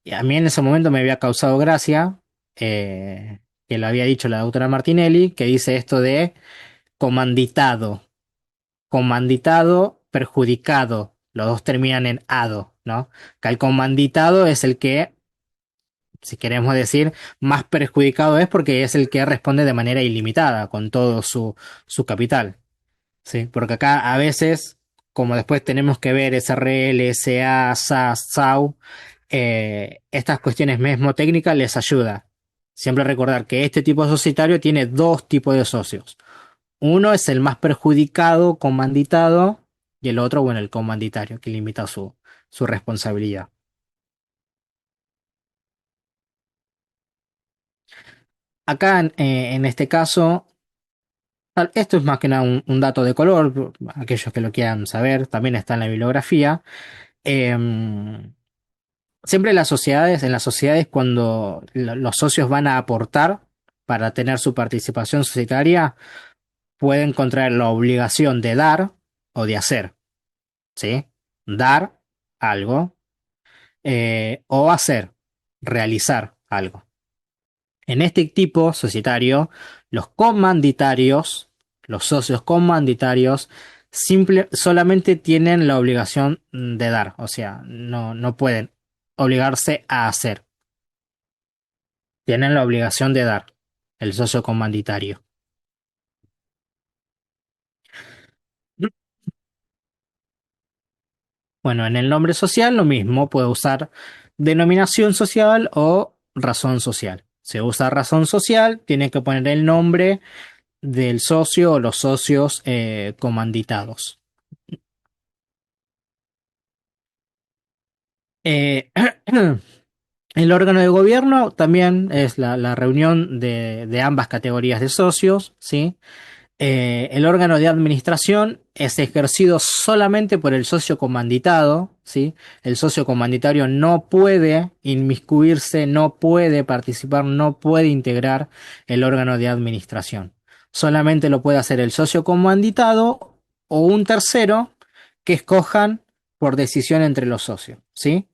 y a mí en ese momento me había causado gracia, que lo había dicho la doctora Martinelli, que dice esto de comanditado, comanditado, perjudicado, los dos terminan en ado, ¿no? Que el comanditado es el que, si queremos decir, más perjudicado es porque es el que responde de manera ilimitada con todo su capital, ¿sí? Porque acá a veces, como después tenemos que ver SRL, SA, SAS, SAU, estas cuestiones mismo técnicas les ayuda. Siempre recordar que este tipo societario tiene dos tipos de socios. Uno es el más perjudicado, comanditado, y el otro, bueno, el comanditario, que limita su responsabilidad. Acá, en este caso, esto es más que nada un dato de color, aquellos que lo quieran saber, también está en la bibliografía. Em, Siempre en las sociedades, cuando los socios van a aportar para tener su participación societaria, pueden contraer la obligación de dar o de hacer, ¿sí? Dar algo o hacer, realizar algo. En este tipo societario, los comanditarios, los socios comanditarios, solamente tienen la obligación de dar, o sea, no pueden obligarse a hacer, tienen la obligación de dar, el socio comanditario. Bueno, en el nombre social lo mismo, puede usar denominación social o razón social. Se usa razón social, tiene que poner el nombre del socio o los socios comanditados. Eh, el órgano de gobierno también es la reunión de ambas categorías de socios, ¿sí? El órgano de administración es ejercido solamente por el socio comanditado, ¿sí? El socio comanditario no puede inmiscuirse, no puede participar, no puede integrar el órgano de administración. Solamente lo puede hacer el socio comanditado o un tercero que escojan por decisión entre los socios, ¿sí?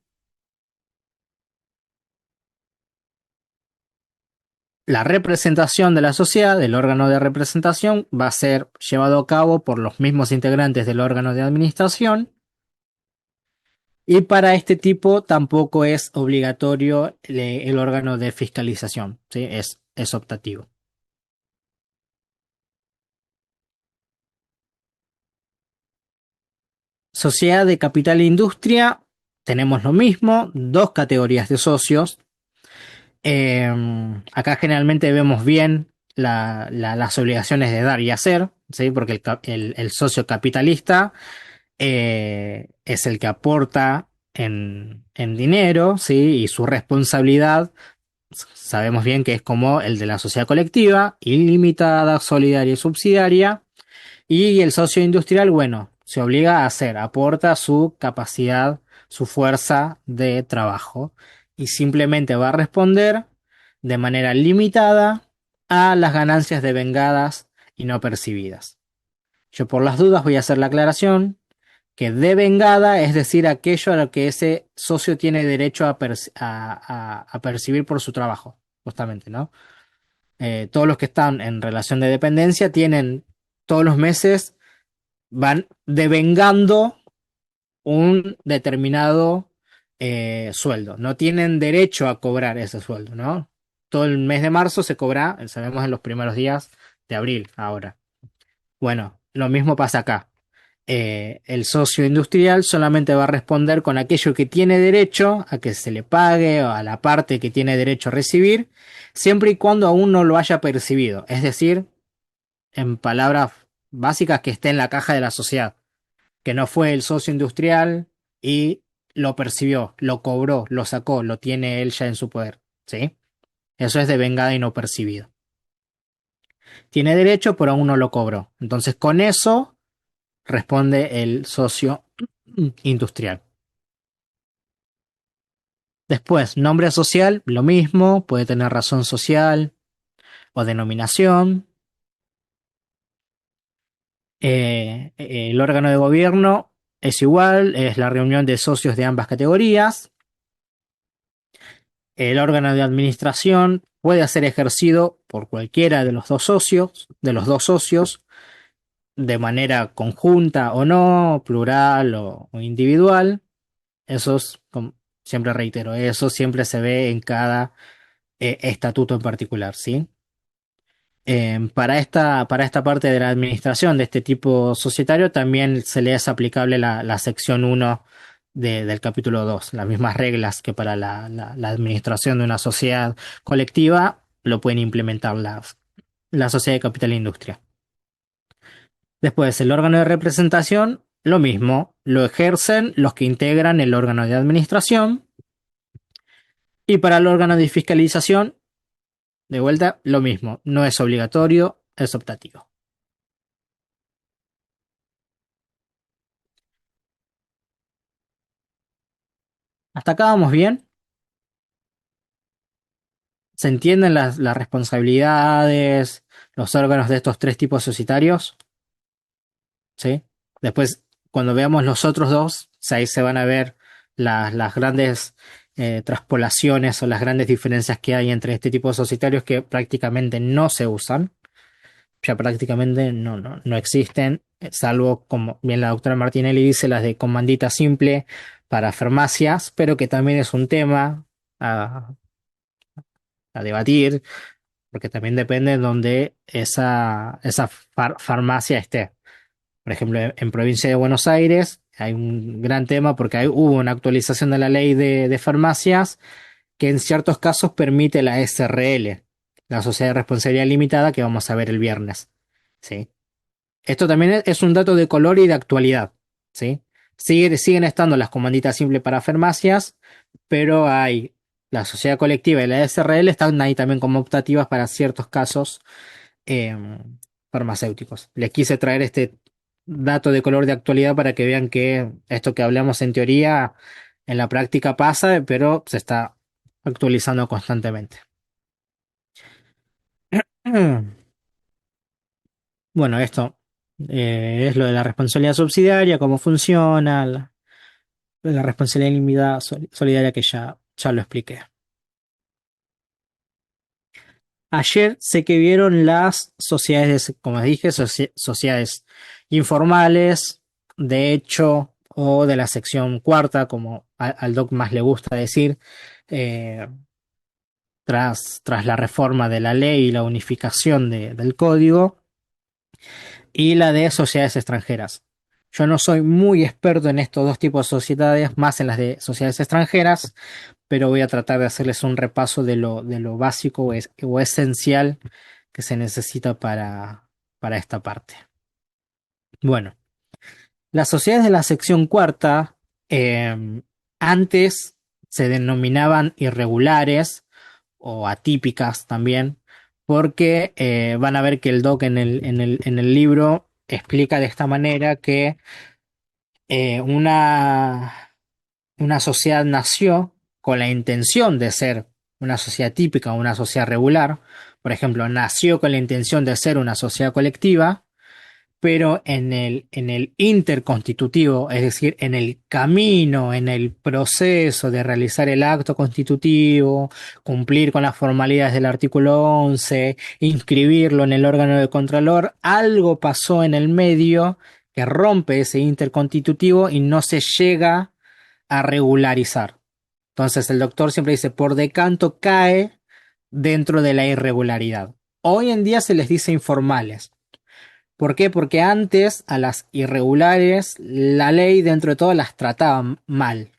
La representación de la sociedad, del órgano de representación, va a ser llevado a cabo por los mismos integrantes del órgano de administración. Y para este tipo tampoco es obligatorio el órgano de fiscalización, ¿sí? Es optativo. Sociedad de capital e industria, tenemos lo mismo, dos categorías de socios. Acá generalmente vemos bien las obligaciones de dar y hacer, ¿sí? Porque el socio capitalista es el que aporta en dinero, ¿sí? Y su responsabilidad, sabemos bien que es como el de la sociedad colectiva, ilimitada, solidaria y subsidiaria. Y el socio industrial, bueno, se obliga a hacer, aporta su capacidad, su fuerza de trabajo y simplemente va a responder de manera limitada a las ganancias devengadas y no percibidas. Yo por las dudas voy a hacer la aclaración que devengada es decir aquello a lo que ese socio tiene derecho a percibir por su trabajo, justamente, ¿no? Todos los que están en relación de dependencia tienen todos los meses van devengando un determinado sueldo. No tienen derecho a cobrar ese sueldo, ¿no? Todo el mes de marzo se cobra, sabemos, en los primeros días de abril ahora. Bueno, lo mismo pasa acá. El socio industrial solamente va a responder con aquello que tiene derecho a que se le pague o a la parte que tiene derecho a recibir, siempre y cuando aún no lo haya percibido. Es decir, en palabras básicas, que esté en la caja de la sociedad, que no fue el socio industrial y lo percibió, lo cobró, lo sacó, lo tiene él ya en su poder, ¿sí? Eso es devengada y no percibido. Tiene derecho, pero aún no lo cobró. Entonces, con eso responde el socio industrial. Después, nombre social, lo mismo, puede tener razón social o denominación. El órgano de gobierno es igual, es la reunión de socios de ambas categorías. El órgano de administración puede ser ejercido por cualquiera de los dos socios, de manera conjunta o no, plural o individual. Eso es, como siempre reitero, eso siempre se ve en cada estatuto en particular, ¿sí? Para esta parte de la administración de este tipo societario también se le es aplicable la sección 1 del capítulo 2. Las mismas reglas que para la administración de una sociedad colectiva lo pueden implementar la sociedad de capital e industria. Después, el órgano de representación, lo mismo, lo ejercen los que integran el órgano de administración. Y para el órgano de fiscalización, de vuelta, lo mismo, no es obligatorio, es optativo. ¿Hasta acá vamos bien? ¿Se entienden las responsabilidades, los órganos de estos tres tipos societarios? ¿Sí? Después, cuando veamos los otros dos, ahí se van a ver las grandes traspolaciones o las grandes diferencias que hay entre este tipo de societarios que prácticamente no se usan. Ya prácticamente no existen, salvo, como bien la doctora Martinelli dice, las de comandita simple para farmacias, pero que también es un tema a, a debatir, porque también depende de donde esa farmacia esté. Por ejemplo, en provincia de Buenos Aires hay un gran tema porque hubo una actualización de la ley de farmacias que en ciertos casos permite la SRL, la Sociedad de Responsabilidad Limitada, que vamos a ver el viernes. ¿Sí? Esto también es un dato de color y de actualidad. ¿Sí? Siguen estando las comanditas simples para farmacias, pero hay la sociedad colectiva y la SRL están ahí también como optativas para ciertos casos eh, farmacéuticos. Les quise traer este dato de color de actualidad para que vean que esto que hablamos en teoría en la práctica pasa, pero se está actualizando constantemente. Bueno, esto es lo de la responsabilidad subsidiaria, cómo funciona, la responsabilidad limitada solidaria que ya lo expliqué. Ayer sé que vieron las sociedades, como dije, sociedades informales, de hecho, o de la sección cuarta, como al doc más le gusta decir, eh, tras la reforma de la ley y la unificación del código, y la de sociedades extranjeras. Yo no soy muy experto en estos dos tipos de sociedades, más en las de sociedades extranjeras, pero voy a tratar de hacerles un repaso de lo básico o esencial que se necesita para esta parte. Bueno, las sociedades de la sección cuarta Antes se denominaban irregulares o atípicas también, porque van a ver que el doc en el libro explica de esta manera que una sociedad nació con la intención de ser una sociedad típica o una sociedad regular. Por ejemplo, nació con la intención de ser una sociedad colectiva, pero en el interconstitutivo, es decir, en el camino, en el proceso de realizar el acto constitutivo, cumplir con las formalidades del artículo 11, inscribirlo en el órgano de Contralor, algo pasó en el medio que rompe ese interconstitutivo y no se llega a regularizar. Entonces el doctor siempre dice, por decanto cae dentro de la irregularidad. Hoy en día se les dice informales. ¿Por qué? Porque antes a las irregulares la ley dentro de todo las trataba mal.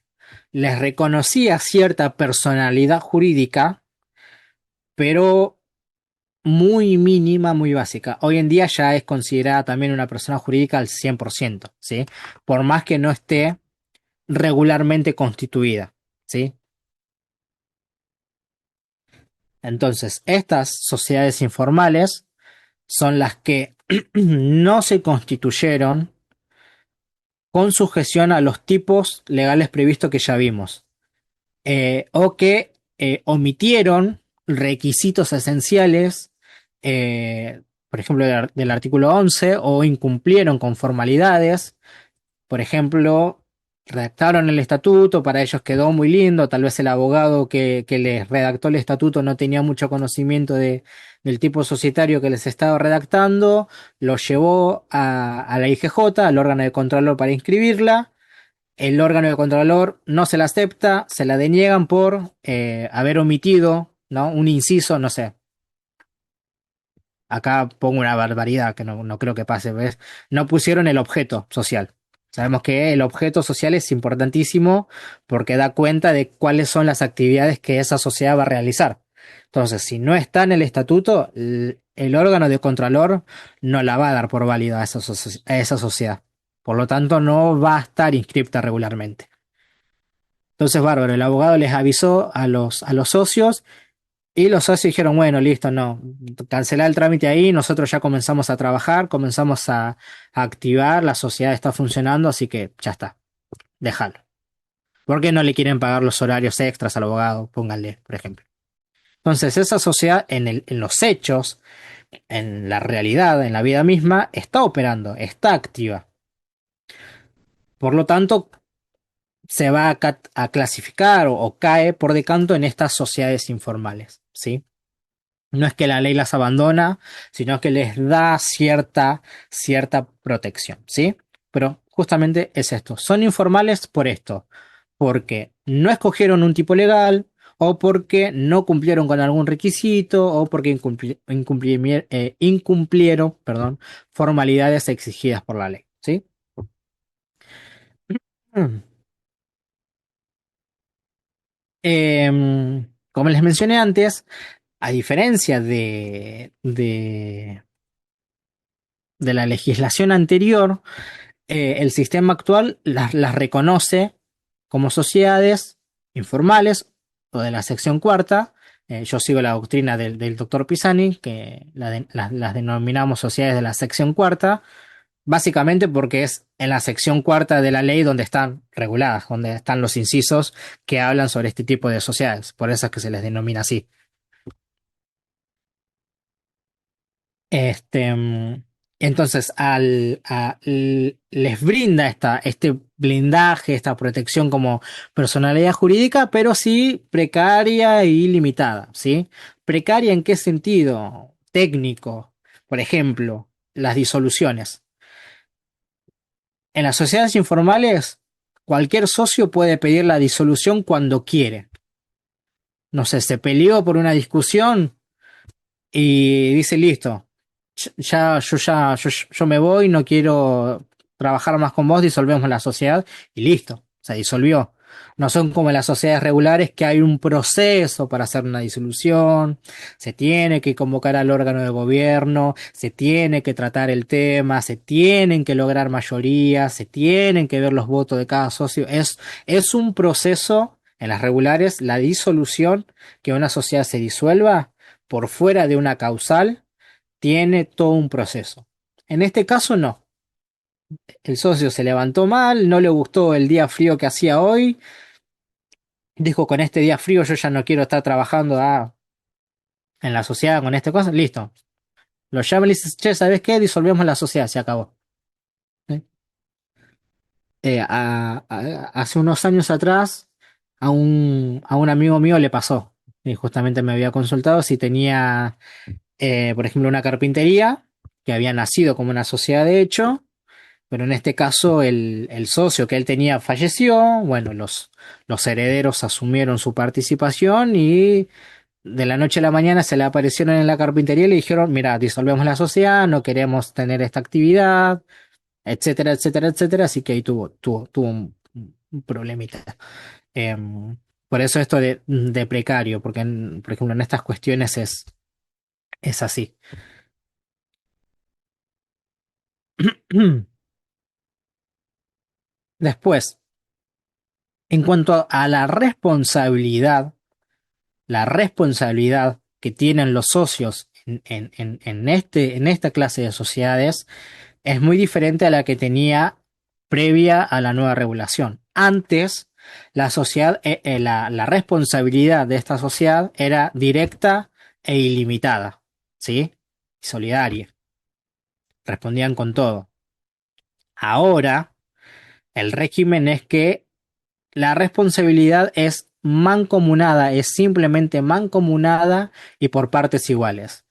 Les reconocía cierta personalidad jurídica, pero muy mínima, muy básica. Hoy en día ya es considerada también una persona jurídica al 100%, ¿sí? Por más que no esté regularmente constituida, ¿sí? Entonces, estas sociedades informales son las que no se constituyeron con sujeción a los tipos legales previstos que ya vimos, o que omitieron requisitos esenciales, por ejemplo, del artículo 11, o incumplieron con formalidades. Por ejemplo, redactaron el estatuto, para ellos quedó muy lindo, tal vez el abogado que les redactó el estatuto no tenía mucho conocimiento del tipo societario que les estaba redactando, lo llevó a la IGJ, al órgano de Contralor, para inscribirla. El órgano de Contralor no se la acepta, se la deniegan por haber omitido, ¿no?, un inciso, no sé. Acá pongo una barbaridad que no creo que pase, ¿ves? No pusieron el objeto social. Sabemos que el objeto social es importantísimo porque da cuenta de cuáles son las actividades que esa sociedad va a realizar. Entonces, si no está en el estatuto, el órgano de Contralor no la va a dar por válida a esa sociedad. Por lo tanto, no va a estar inscripta regularmente. Entonces, bárbaro, el abogado les avisó a los socios y los socios dijeron, bueno, listo, no, cancelá el trámite ahí, nosotros ya comenzamos a trabajar, comenzamos a activar, la sociedad está funcionando, así que ya está, déjalo. ¿Por qué no le quieren pagar los horarios extras al abogado? Pónganle, por ejemplo. Entonces, esa sociedad en los hechos, en la realidad, en la vida misma, está operando, está activa. Por lo tanto, se va a clasificar o cae por decanto en estas sociedades informales, ¿sí? No es que la ley las abandona, sino que les da cierta protección, ¿sí? Pero justamente es esto. Son informales por esto, porque no escogieron un tipo legal, o porque no cumplieron con algún requisito, o porque incumplieron, perdón, formalidades exigidas por la ley, ¿sí? Mm. Como les mencioné antes, a diferencia de la legislación anterior, el sistema actual las reconoce como sociedades informales o de la sección cuarta. Yo sigo la doctrina del doctor Pisani, que las denominamos sociedades de la sección cuarta, básicamente porque es en la sección cuarta de la ley donde están reguladas, donde están los incisos que hablan sobre este tipo de sociedades. Por eso es que se les denomina así. Este, entonces, les brinda este blindaje, esta protección como personalidad jurídica, pero sí precaria y limitada, ¿sí? ¿Precaria en qué sentido? Técnico. Por ejemplo, las disoluciones. En las sociedades informales, cualquier socio puede pedir la disolución cuando quiere. No sé, se peleó por una discusión y dice, listo, yo me voy, no quiero trabajar más con vos, disolvemos la sociedad y listo, se disolvió. No son como las sociedades regulares que hay un proceso para hacer una disolución, se tiene que convocar al órgano de gobierno, se tiene que tratar el tema, se tienen que lograr mayorías, se tienen que ver los votos de cada socio. Es un proceso en las regulares, la disolución, que una sociedad se disuelva por fuera de una causal, tiene todo un proceso. En este caso no. El socio se levantó mal, no le gustó el día frío que hacía hoy, dijo con este día frío yo ya no quiero estar trabajando en la sociedad con este cosa, listo. Lo llama y le dice, che, ¿sabes qué? Disolvemos la sociedad, se acabó. ¿Eh? Hace unos años atrás a un amigo mío le pasó, y justamente me había consultado si tenía, por ejemplo, una carpintería que había nacido como una sociedad de hecho, pero en este caso el socio que él tenía falleció, bueno, los herederos asumieron su participación y de la noche a la mañana se le aparecieron en la carpintería y le dijeron, mira, disolvemos la sociedad, no queremos tener esta actividad, etcétera, etcétera, etcétera, así que ahí tuvo un problemita. Em, por eso esto de precario, porque por ejemplo en estas cuestiones es así. Después, en cuanto a la responsabilidad que tienen los socios en esta clase de sociedades es muy diferente a la que tenía previa a la nueva regulación. Antes, la sociedad, la responsabilidad de esta sociedad era directa e ilimitada, ¿sí? Solidaria. Respondían con todo. Ahora, el régimen es que la responsabilidad es mancomunada, es simplemente mancomunada y por partes iguales.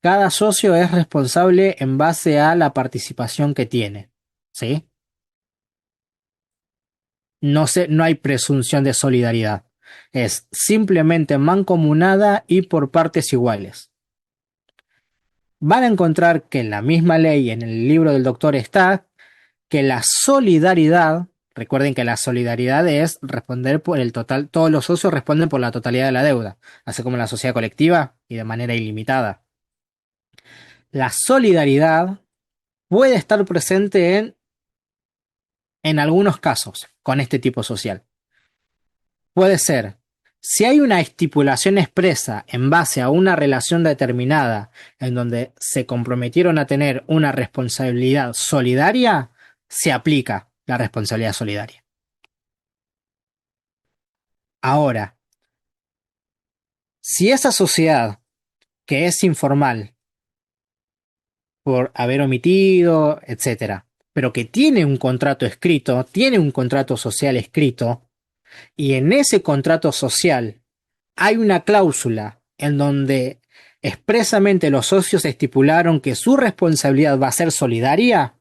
Cada socio es responsable en base a la participación que tiene, ¿sí? No hay presunción de solidaridad. Es simplemente mancomunada y por partes iguales. Van a encontrar que en la misma ley, en el libro del doctor está, que la solidaridad, recuerden que la solidaridad es responder por el total, todos los socios responden por la totalidad de la deuda, así como en la sociedad colectiva y de manera ilimitada. La solidaridad puede estar presente en algunos casos con este tipo social. Puede ser, si hay una estipulación expresa en base a una relación determinada en donde se comprometieron a tener una responsabilidad solidaria, se aplica la responsabilidad solidaria. Ahora, si esa sociedad que es informal por haber omitido, etcétera, pero que tiene un contrato escrito, tiene un contrato social escrito, y en ese contrato social hay una cláusula en donde expresamente los socios estipularon que su responsabilidad va a ser solidaria,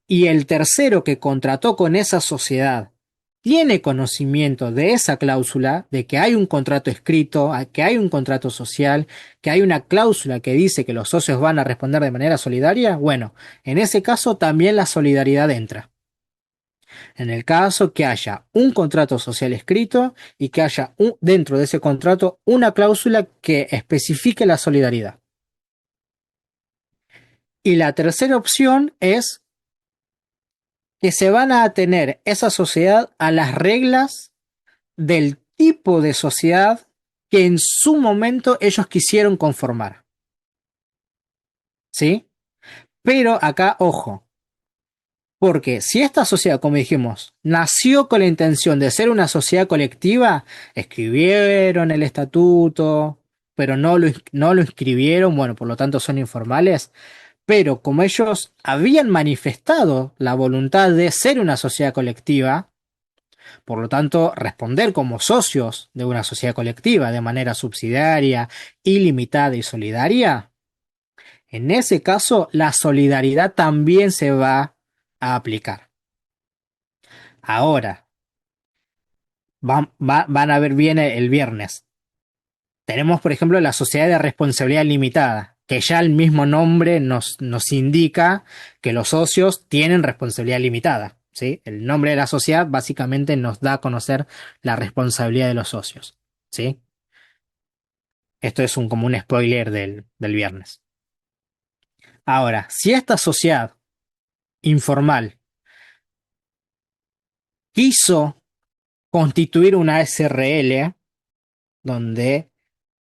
y el tercero que contrató con esa sociedad tiene conocimiento de esa cláusula, de que hay un contrato escrito, que hay un contrato social, que hay una cláusula que dice que los socios van a responder de manera solidaria, bueno, en ese caso también la solidaridad entra. En el caso que haya un contrato social escrito y que haya dentro de ese contrato una cláusula que especifique la solidaridad. Y la tercera opción es que se van a atener esa sociedad a las reglas del tipo de sociedad que en su momento ellos quisieron conformar. ¿Sí? Pero acá, ojo, porque si esta sociedad, como dijimos, nació con la intención de ser una sociedad colectiva, escribieron el estatuto, pero no lo inscribieron, bueno, por lo tanto son informales, pero como ellos habían manifestado la voluntad de ser una sociedad colectiva, por lo tanto, responder como socios de una sociedad colectiva de manera subsidiaria, ilimitada y solidaria, en ese caso la solidaridad también se va a aplicar. Ahora, van a ver bien el viernes. Tenemos, por ejemplo, la sociedad de responsabilidad limitada, que ya el mismo nombre nos indica que los socios tienen responsabilidad limitada. ¿sí? El nombre de la sociedad básicamente nos da a conocer la responsabilidad de los socios, ¿sí? Esto es como un spoiler del viernes. Ahora, si esta sociedad informal quiso constituir una SRL donde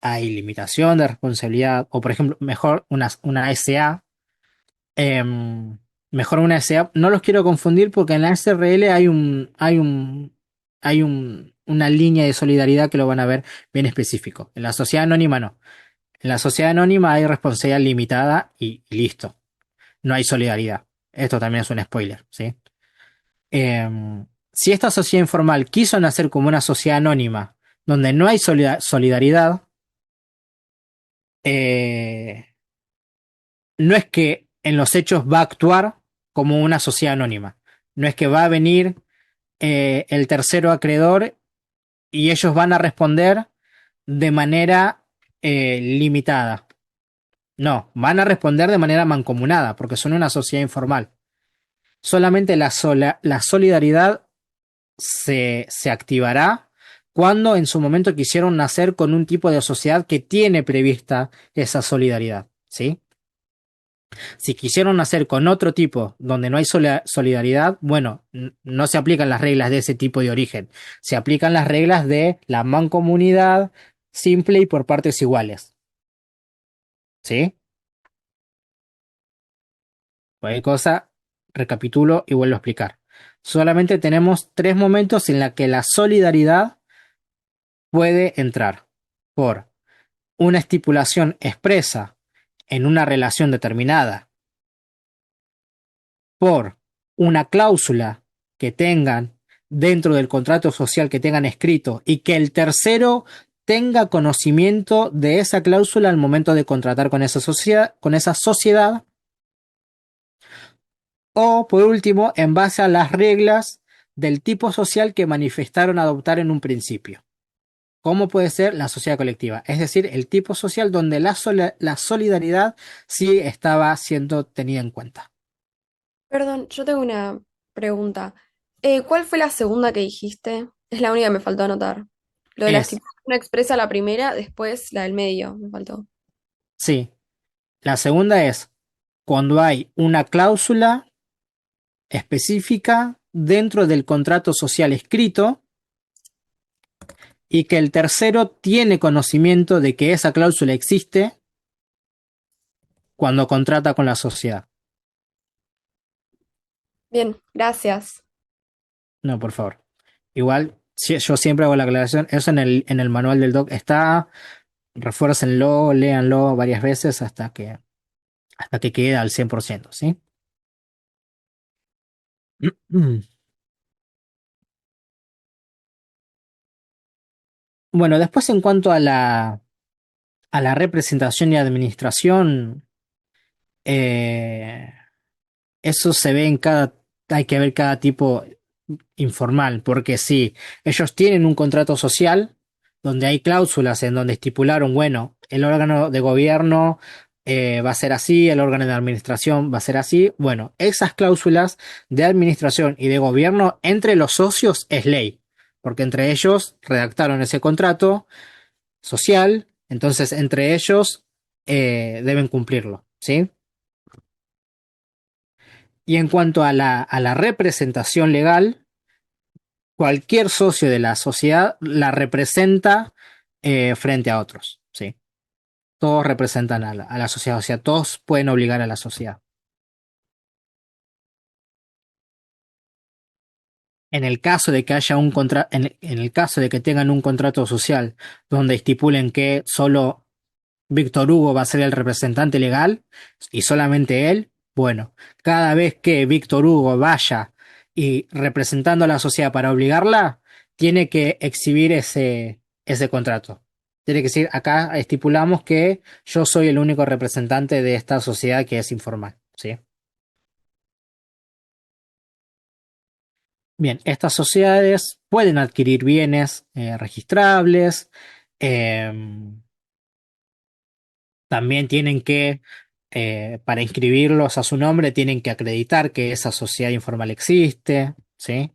hay limitación de responsabilidad, o por ejemplo, mejor una SA, mejor una SA, no los quiero confundir porque en la SRL una línea de solidaridad que lo van a ver bien específico. En la sociedad anónima no. En la sociedad anónima hay responsabilidad limitada y listo. No hay solidaridad. Esto también es un spoiler, ¿sí? Si esta sociedad informal quiso nacer como una sociedad anónima donde no hay solidaridad, no es que en los hechos va a actuar como una sociedad anónima. No es que va a venir el tercero acreedor y ellos van a responder de manera limitada. No, van a responder de manera mancomunada porque son una sociedad informal. Solamente la solidaridad se activará cuando en su momento quisieron nacer con un tipo de sociedad que tiene prevista esa solidaridad, ¿sí? Si quisieron nacer con otro tipo donde no hay solidaridad, bueno, no se aplican las reglas de ese tipo de origen, se aplican las reglas de la mancomunidad simple y por partes iguales, ¿sí? Cualquier cosa, recapitulo y vuelvo a explicar. Solamente tenemos 3 momentos en la que la solidaridad puede entrar por una estipulación expresa en una relación determinada, por una cláusula que tengan dentro del contrato social que tengan escrito y que el tercero tenga conocimiento de esa cláusula al momento de contratar con esa sociedad, o por último, en base a las reglas del tipo social que manifestaron adoptar en un principio. ¿Cómo puede ser la sociedad colectiva? Es decir, el tipo social donde la solidaridad sí estaba siendo tenida en cuenta. Perdón, yo tengo una pregunta. ¿Cuál fue la segunda que dijiste? Es la única que me faltó anotar. Lo de la Es, estipulación expresa la primera, después la del medio, me faltó. sí, la segunda es cuando hay una cláusula específica dentro del contrato social escrito y que el tercero tiene conocimiento de que esa cláusula existe cuando contrata con la sociedad. Bien, gracias. No, por favor. Igual, yo siempre hago la aclaración, eso en el manual del doc está, refuércenlo, léanlo varias veces hasta que quede al 100%, ¿sí? Bueno, después en cuanto a la representación y administración, eh, eso se ve hay que ver cada tipo informal, porque si ellos tienen un contrato social donde hay cláusulas en donde estipularon, bueno, el órgano de gobierno va a ser así, el órgano de administración va a ser así, bueno, esas cláusulas de administración y de gobierno entre los socios es ley, porque entre ellos redactaron ese contrato social, entonces entre ellos deben cumplirlo, ¿sí? Y en cuanto a la representación legal, cualquier socio de la sociedad la representa frente a otros, ¿sí? Todos representan a la sociedad, o sea, todos pueden obligar a la sociedad. En el caso de que haya en el caso de que tengan un contrato social donde estipulen que solo Víctor Hugo va a ser el representante legal y solamente él, bueno, cada vez que Víctor Hugo vaya y representando a la sociedad para obligarla, tiene que exhibir ese contrato. Tiene que decir, acá estipulamos que yo soy el único representante de esta sociedad que es informal, ¿sí? Bien, estas sociedades pueden adquirir bienes registrables, em, también tienen que para inscribirlos a su nombre tienen que acreditar que esa sociedad informal existe, ¿sí?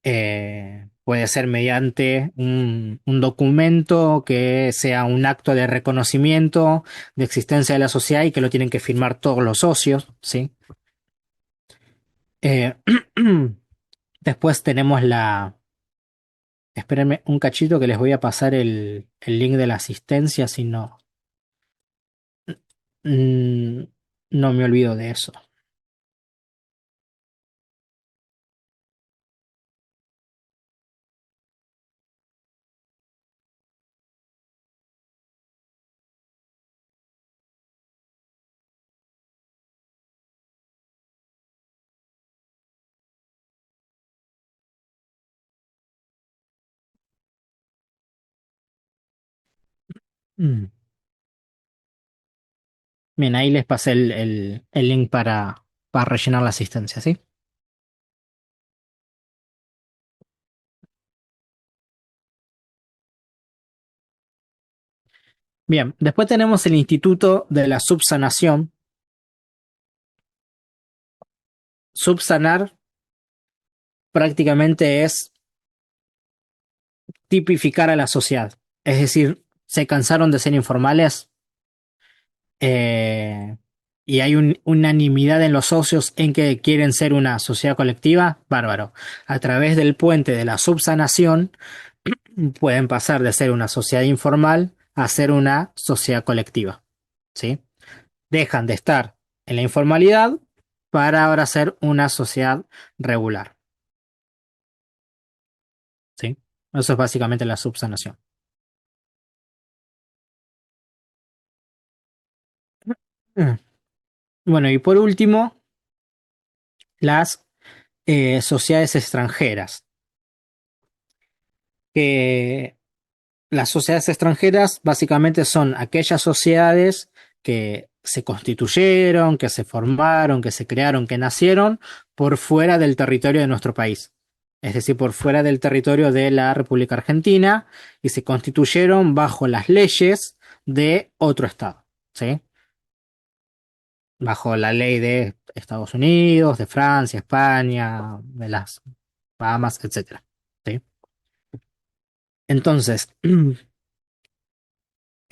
Puede ser mediante un documento que sea un acto de reconocimiento de existencia de la sociedad y que lo tienen que firmar todos los socios, ¿sí? Eh, Después tenemos la... Espérenme un cachito que les voy a pasar el link de la asistencia, si no... mm, no me olvido de eso. Mm. Bien, ahí les pasé el link para rellenar la asistencia, ¿sí? Bien, después tenemos el Instituto de la Subsanación. Subsanar prácticamente es tipificar a la sociedad. Es decir, se cansaron de ser informales, eh, y hay unanimidad en los socios en que quieren ser una sociedad colectiva. Bárbaro. A través del puente de la subsanación pueden pasar de ser una sociedad informal a ser una sociedad colectiva, ¿sí? Dejan de estar en la informalidad para ahora ser una sociedad regular, ¿sí? Eso es básicamente la subsanación. Mm. Bueno, y por último, las sociedades extranjeras. Que las sociedades extranjeras básicamente son aquellas sociedades que se constituyeron, que se formaron, que se crearon, que nacieron por fuera del territorio de nuestro país. Es decir, por fuera del territorio de la República Argentina y se constituyeron bajo las leyes de otro estado, ¿sí? Bajo la ley de Estados Unidos, de Francia, España, de las Bahamas, etcétera, ¿sí? Entonces, el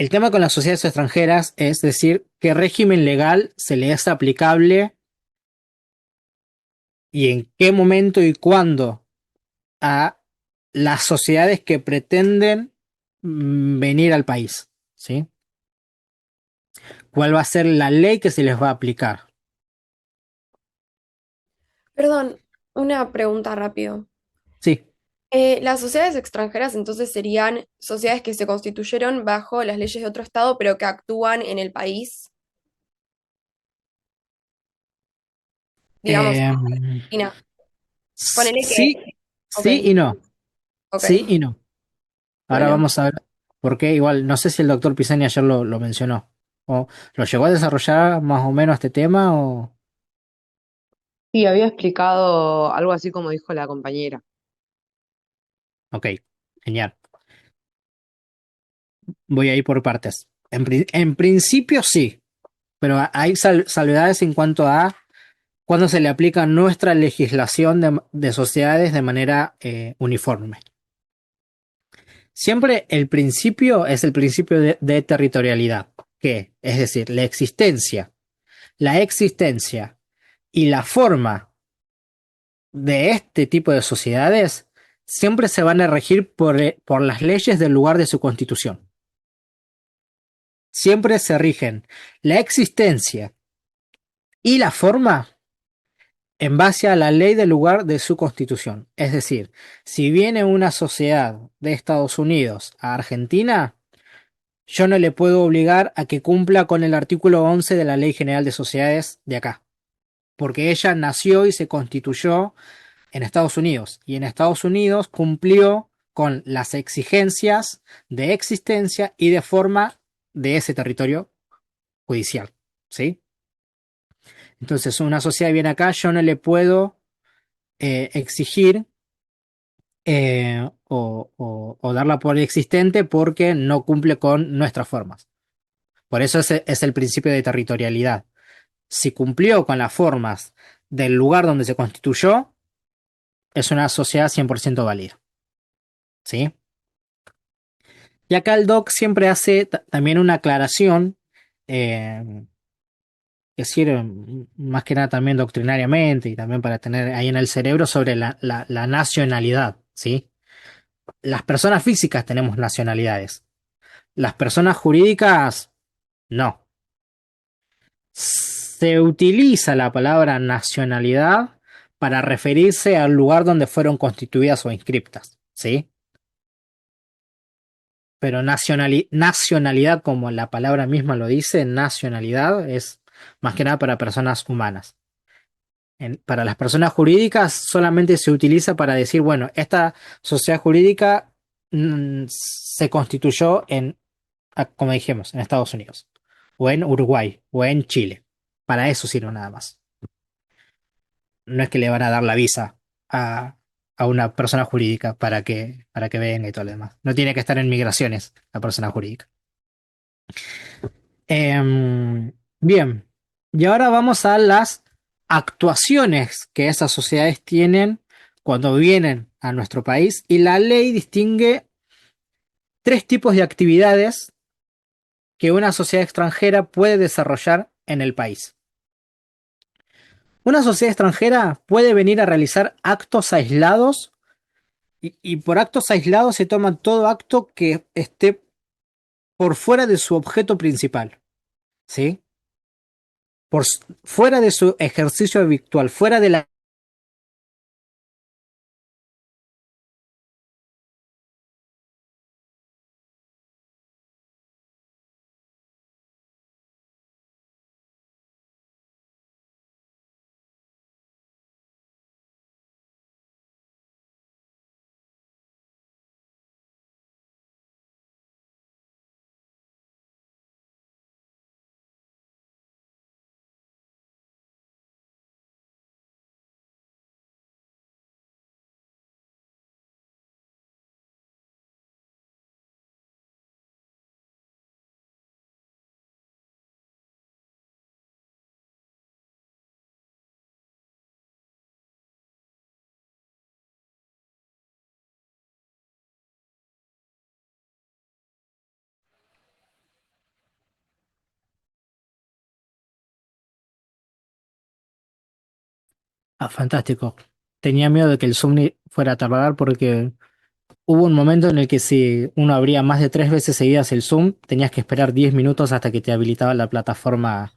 tema con las sociedades extranjeras es decir qué régimen legal se le es aplicable y en qué momento y cuándo a las sociedades que pretenden venir al país, ¿sí? ¿Cuál va a ser la ley que se les va a aplicar? Perdón, una pregunta rápido. Sí, Las sociedades extranjeras entonces serían sociedades que se constituyeron bajo las leyes de otro estado, pero que actúan en el país, digamos, eh, Argentina. Ponele que, sí, ok, sí y no, ok, sí y no. Ahora bueno. vamos a ver por qué. Igual, no sé si el doctor Pisani ayer lo mencionó. ¿O lo llegó a desarrollar más o menos este tema o...? Sí, había explicado algo así como dijo la compañera. Ok, genial. Voy a ir por partes. En principio sí, pero hay salvedades en cuanto a cuando se le aplica nuestra legislación de sociedades de manera uniforme. Siempre el principio es el principio de territorialidad, que es decir, la existencia y la forma de este tipo de sociedades siempre se van a regir por las leyes del lugar de su constitución. Siempre se rigen la existencia y la forma en base a la ley del lugar de su constitución. Es decir, si viene una sociedad de Estados Unidos a Argentina, yo no le puedo obligar a que cumpla con el artículo 11 de la Ley General de Sociedades de acá, porque ella nació y se constituyó en Estados Unidos, y en Estados Unidos cumplió con las exigencias de existencia y de forma de ese territorio judicial, ¿sí? Entonces, una sociedad viene acá, yo no le puedo exigir o darla por existente porque no cumple con nuestras formas. Por eso es el principio de territorialidad. Si cumplió con las formas del lugar donde se constituyó, es una sociedad 100% válida. ¿Sí? Y acá el doc siempre hace también una aclaración, es decir, más que nada también doctrinariamente y también para tener ahí en el cerebro sobre la nacionalidad. ¿Sí? Las personas físicas tenemos nacionalidades. Las personas jurídicas, no. Se utiliza la palabra nacionalidad para referirse al lugar donde fueron constituidas o inscriptas, ¿sí? Pero nacionalidad, como la palabra misma lo dice, nacionalidad es más que nada para personas humanas. Para las personas jurídicas solamente se utiliza para decir, bueno, esta sociedad jurídica se constituyó como dijimos, en Estados Unidos, o en Uruguay, o en Chile. Para eso sirve nada más. No es que le van a dar la visa a, a una persona jurídica para que venga y todo lo demás. No tiene que estar en migraciones la persona jurídica. Bien, y ahora vamos a las actuaciones que esas sociedades tienen cuando vienen a nuestro país. Y la ley distingue tres tipos de actividades que una sociedad extranjera puede desarrollar en el país. Una sociedad extranjera puede venir a realizar actos aislados y por actos aislados se toma todo acto que esté por fuera de su objeto principal, ¿sí? Fuera de su ejercicio habitual, fuera de la... Ah, fantástico. Tenía miedo de que el Zoom fuera a tardar porque hubo un momento en el que si uno abría más de 3 veces seguidas el Zoom, tenías que esperar 10 minutos hasta que te habilitaba la plataforma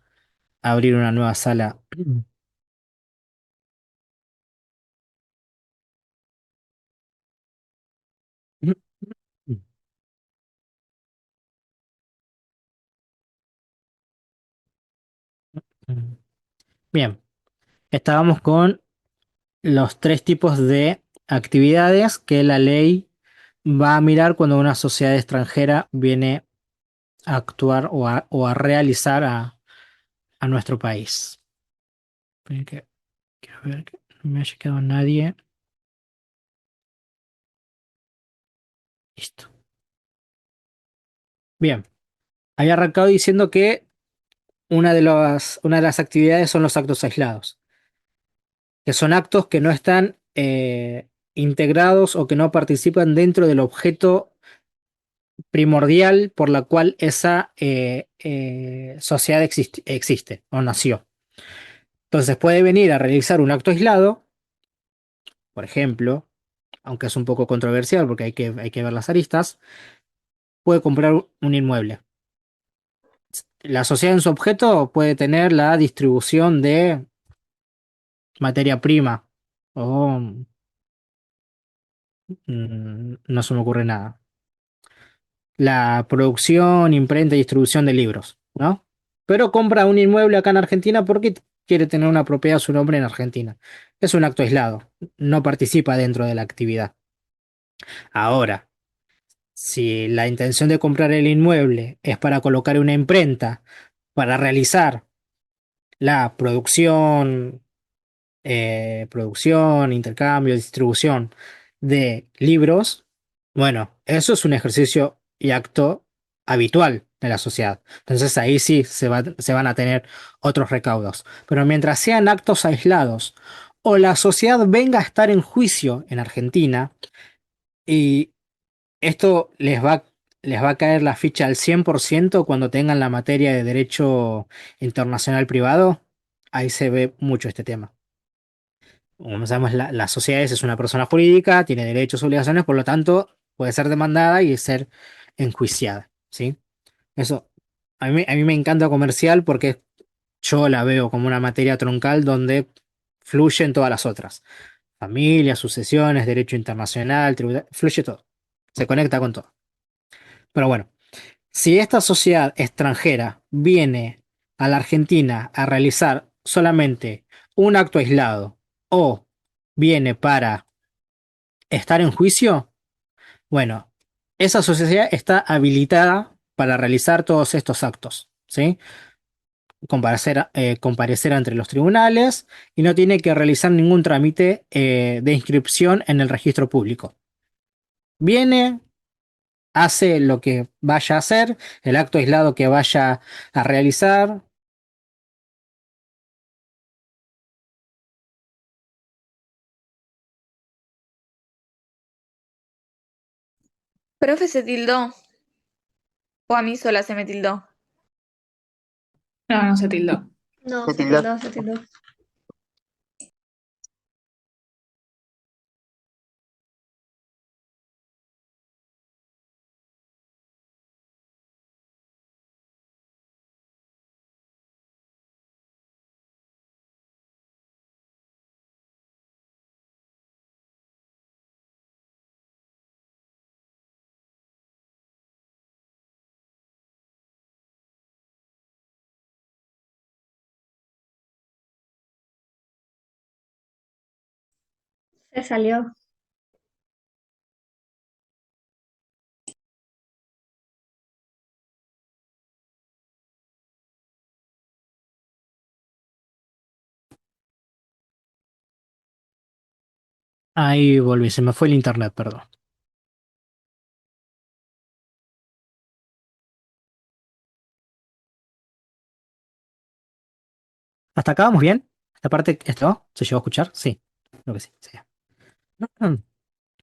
a abrir una nueva sala. Bien, estábamos con los tres tipos de actividades que la ley va a mirar cuando una sociedad extranjera viene a actuar o a realizar a nuestro país. Esperen que quiero ver que no me haya quedado nadie. Listo. Bien, había arrancado diciendo que una de las actividades son los actos aislados, que son actos que no están integrados o que no participan dentro del objeto primordial por la cual esa sociedad existe o nació. Entonces puede venir a realizar un acto aislado, por ejemplo, aunque es un poco controversial porque hay que ver las aristas, puede comprar un inmueble. La sociedad en su objeto puede tener la distribución de materia prima o no se me ocurre nada. La producción, imprenta y distribución de libros, ¿no? Pero compra un inmueble acá en Argentina porque quiere tener una propiedad a su nombre en Argentina. Es un acto aislado, no participa dentro de la actividad. Ahora, si la intención de comprar el inmueble es para colocar una imprenta, para realizar la producción, intercambio, distribución de libros, bueno, eso es un ejercicio y acto habitual de la sociedad. Entonces ahí sí se van a tener otros recaudos. Pero mientras sean actos aislados o la sociedad venga a estar en juicio en Argentina y esto les va a caer la ficha al 100% cuando tengan la materia de derecho internacional privado, ahí se ve mucho este tema. Como sabemos, las sociedades es una persona jurídica, tiene derechos y obligaciones, por lo tanto, puede ser demandada y ser enjuiciada, ¿sí? Eso, a mí me encanta comercial porque yo la veo como una materia troncal donde fluyen todas las otras. Familia, sucesiones, derecho internacional, tributario, fluye todo. Se conecta con todo. Pero bueno, si esta sociedad extranjera viene a la Argentina a realizar solamente un acto aislado o viene para estar en juicio, bueno, esa sociedad está habilitada para realizar todos estos actos, ¿sí? Comparecer ante los tribunales y no tiene que realizar ningún trámite de inscripción en el registro público. Viene, hace lo que vaya a hacer, el acto aislado que vaya a realizar. Profe se tildó, o a mí sola se me tildó. No, no se tildó. No, Se se tildó. tildó, se tildó. Se salió. Ahí volví, se me fue el internet, perdón. ¿Hasta acá vamos bien? ¿Esta parte, esto, se llegó a escuchar? Sí, creo que sí. Sí.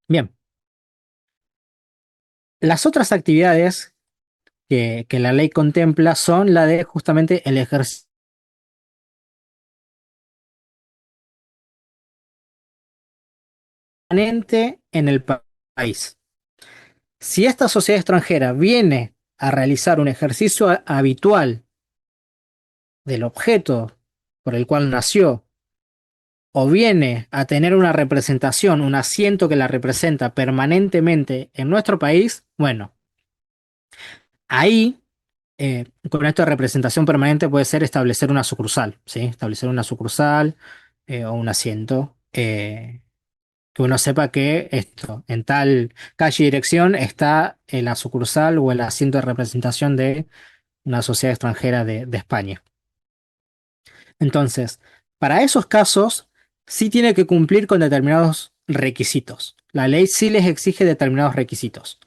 Bien, las otras actividades que la ley contempla son la de justamente el ejercicio permanente en el país. Si esta sociedad extranjera viene a realizar un ejercicio habitual del objeto por el cual nació, o viene a tener una representación, un asiento que la representa permanentemente en nuestro país, bueno, ahí, con esto de representación permanente puede ser establecer una sucursal, ¿sí? Establecer una sucursal o un asiento, que uno sepa que esto, en tal calle y dirección está la sucursal o el asiento de representación de una sociedad extranjera de España. Entonces, para esos casos, sí tiene que cumplir con determinados requisitos. La ley sí les exige determinados requisitos,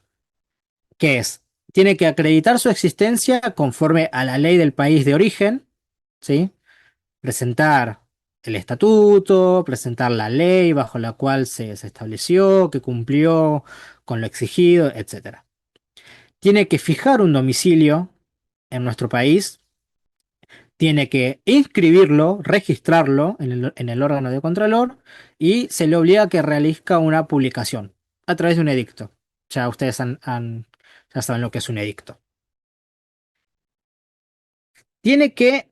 que es, tiene que acreditar su existencia conforme a la ley del país de origen, ¿sí? Presentar el estatuto, presentar la ley bajo la cual se estableció, que cumplió con lo exigido, etcétera. Tiene que fijar un domicilio en nuestro país, tiene que inscribirlo, registrarlo en el órgano de Contralor y se le obliga a que realice una publicación a través de un edicto. Ya ustedes ya saben lo que es un edicto. Tiene que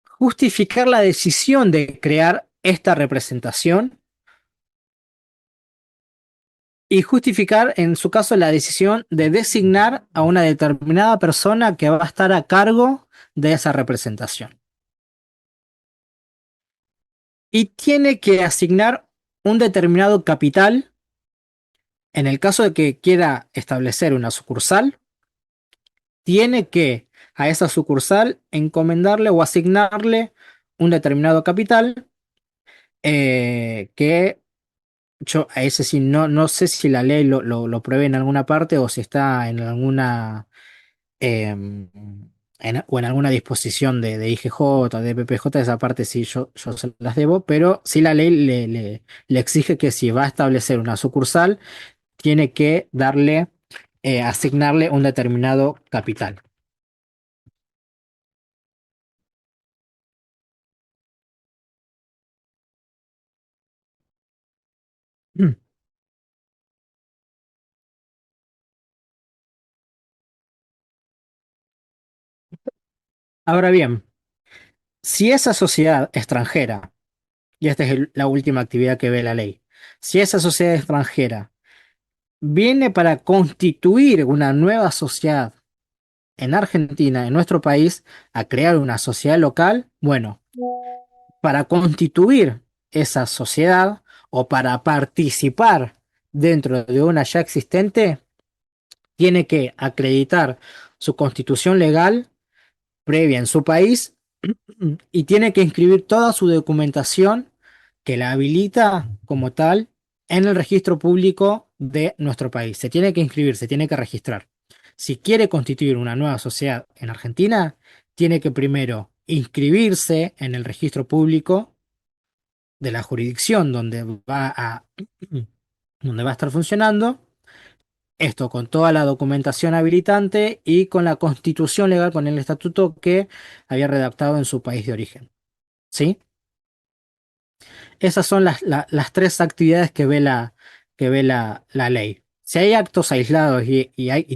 justificar la decisión de crear esta representación y justificar, en su caso, la decisión de designar a una determinada persona que va a estar a cargo de esa representación. Y tiene que asignar un determinado capital en el caso de que quiera establecer una sucursal, tiene que a esa sucursal encomendarle o asignarle un determinado capital que yo a ese sí no sé si la ley lo prevé en alguna parte o si está en alguna o en alguna disposición de IGJ, de PPJ, esa parte sí yo se las debo, pero sí la ley le exige que si va a establecer una sucursal, tiene que asignarle un determinado capital. Ahora bien, si esa sociedad extranjera, y esta es la última actividad que ve la ley, si esa sociedad extranjera viene para constituir una nueva sociedad en Argentina, en nuestro país, a crear una sociedad local, bueno, para constituir esa sociedad o para participar dentro de una ya existente, tiene que acreditar su constitución legal previa en su país y tiene que inscribir toda su documentación que la habilita como tal en el registro público de nuestro país. Se tiene que inscribir, se tiene que registrar. Si quiere constituir una nueva sociedad en Argentina, tiene que primero inscribirse en el registro público de la jurisdicción donde va a estar funcionando. Esto con toda la documentación habilitante y con la constitución legal, con el estatuto que había redactado en su país de origen. ¿Sí? Esas son las tres actividades que ve la ley. Si hay actos aislados y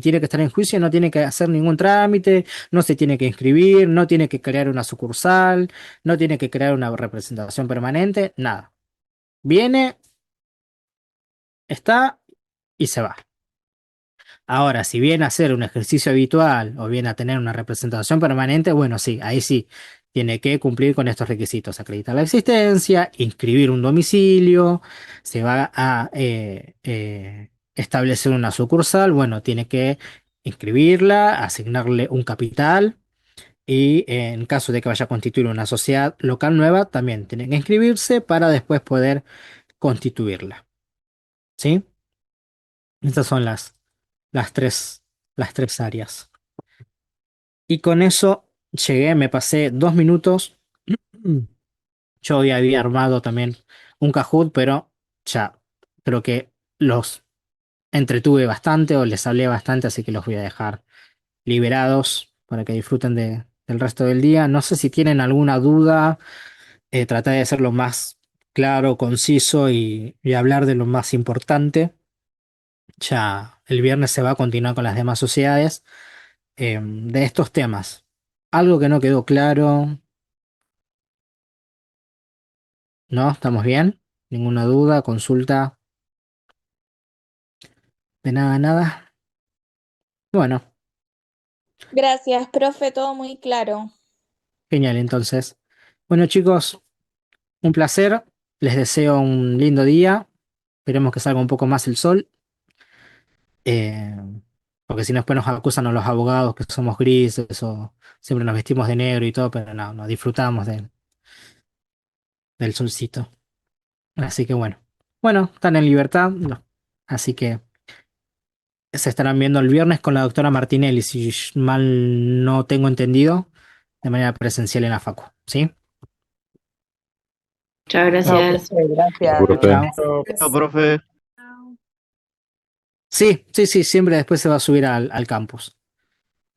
tiene que estar en juicio, no tiene que hacer ningún trámite, no se tiene que inscribir, no tiene que crear una sucursal, no tiene que crear una representación permanente, nada. Viene, está y se va. Ahora, si viene a hacer un ejercicio habitual o viene a tener una representación permanente, bueno, sí, ahí sí, tiene que cumplir con estos requisitos, acreditar la existencia, inscribir un domicilio, se va a establecer una sucursal, bueno, tiene que inscribirla, asignarle un capital y en caso de que vaya a constituir una sociedad local nueva, también tiene que inscribirse para después poder constituirla. ¿Sí? Estas son las tres, las tres áreas. Y con eso llegué, me pasé 2 minutos. Yo había armado también un Kahoot, pero ya creo que los entretuve bastante o les hablé bastante, así que los voy a dejar liberados para que disfruten del resto del día. No sé si tienen alguna duda, traté de ser lo más claro, conciso y hablar de lo más importante. Ya el viernes se va a continuar con las demás sociedades. De estos temas. Algo que no quedó claro, ¿no? ¿Estamos bien? ¿Ninguna duda? ¿Consulta? ¿De nada, nada? Bueno, Gracias, profe, todo muy claro. genial entonces. Bueno chicos, un placer. Les deseo un lindo día. Esperemos que salga un poco más el sol. eh, Porque si no después nos acusan a los abogados que somos grises o siempre nos vestimos de negro y todo, pero no, no disfrutamos del solcito. Así que bueno. Bueno, están en libertad. No. Así que se estarán viendo el viernes con la doctora Martinelli, si mal no tengo entendido, de manera presencial en la facu. ¿Sí? Muchas Chao, gracias. profe, Chao, gracias. profe. Chao. Chao, profe. Sí, sí, sí, siempre después se va a subir al campus.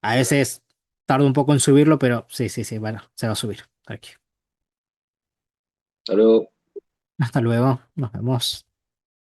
A veces tarda un poco en subirlo, pero sí, sí, sí, bueno, se va a subir. Tranqui. Hasta luego. Hasta luego, nos vemos.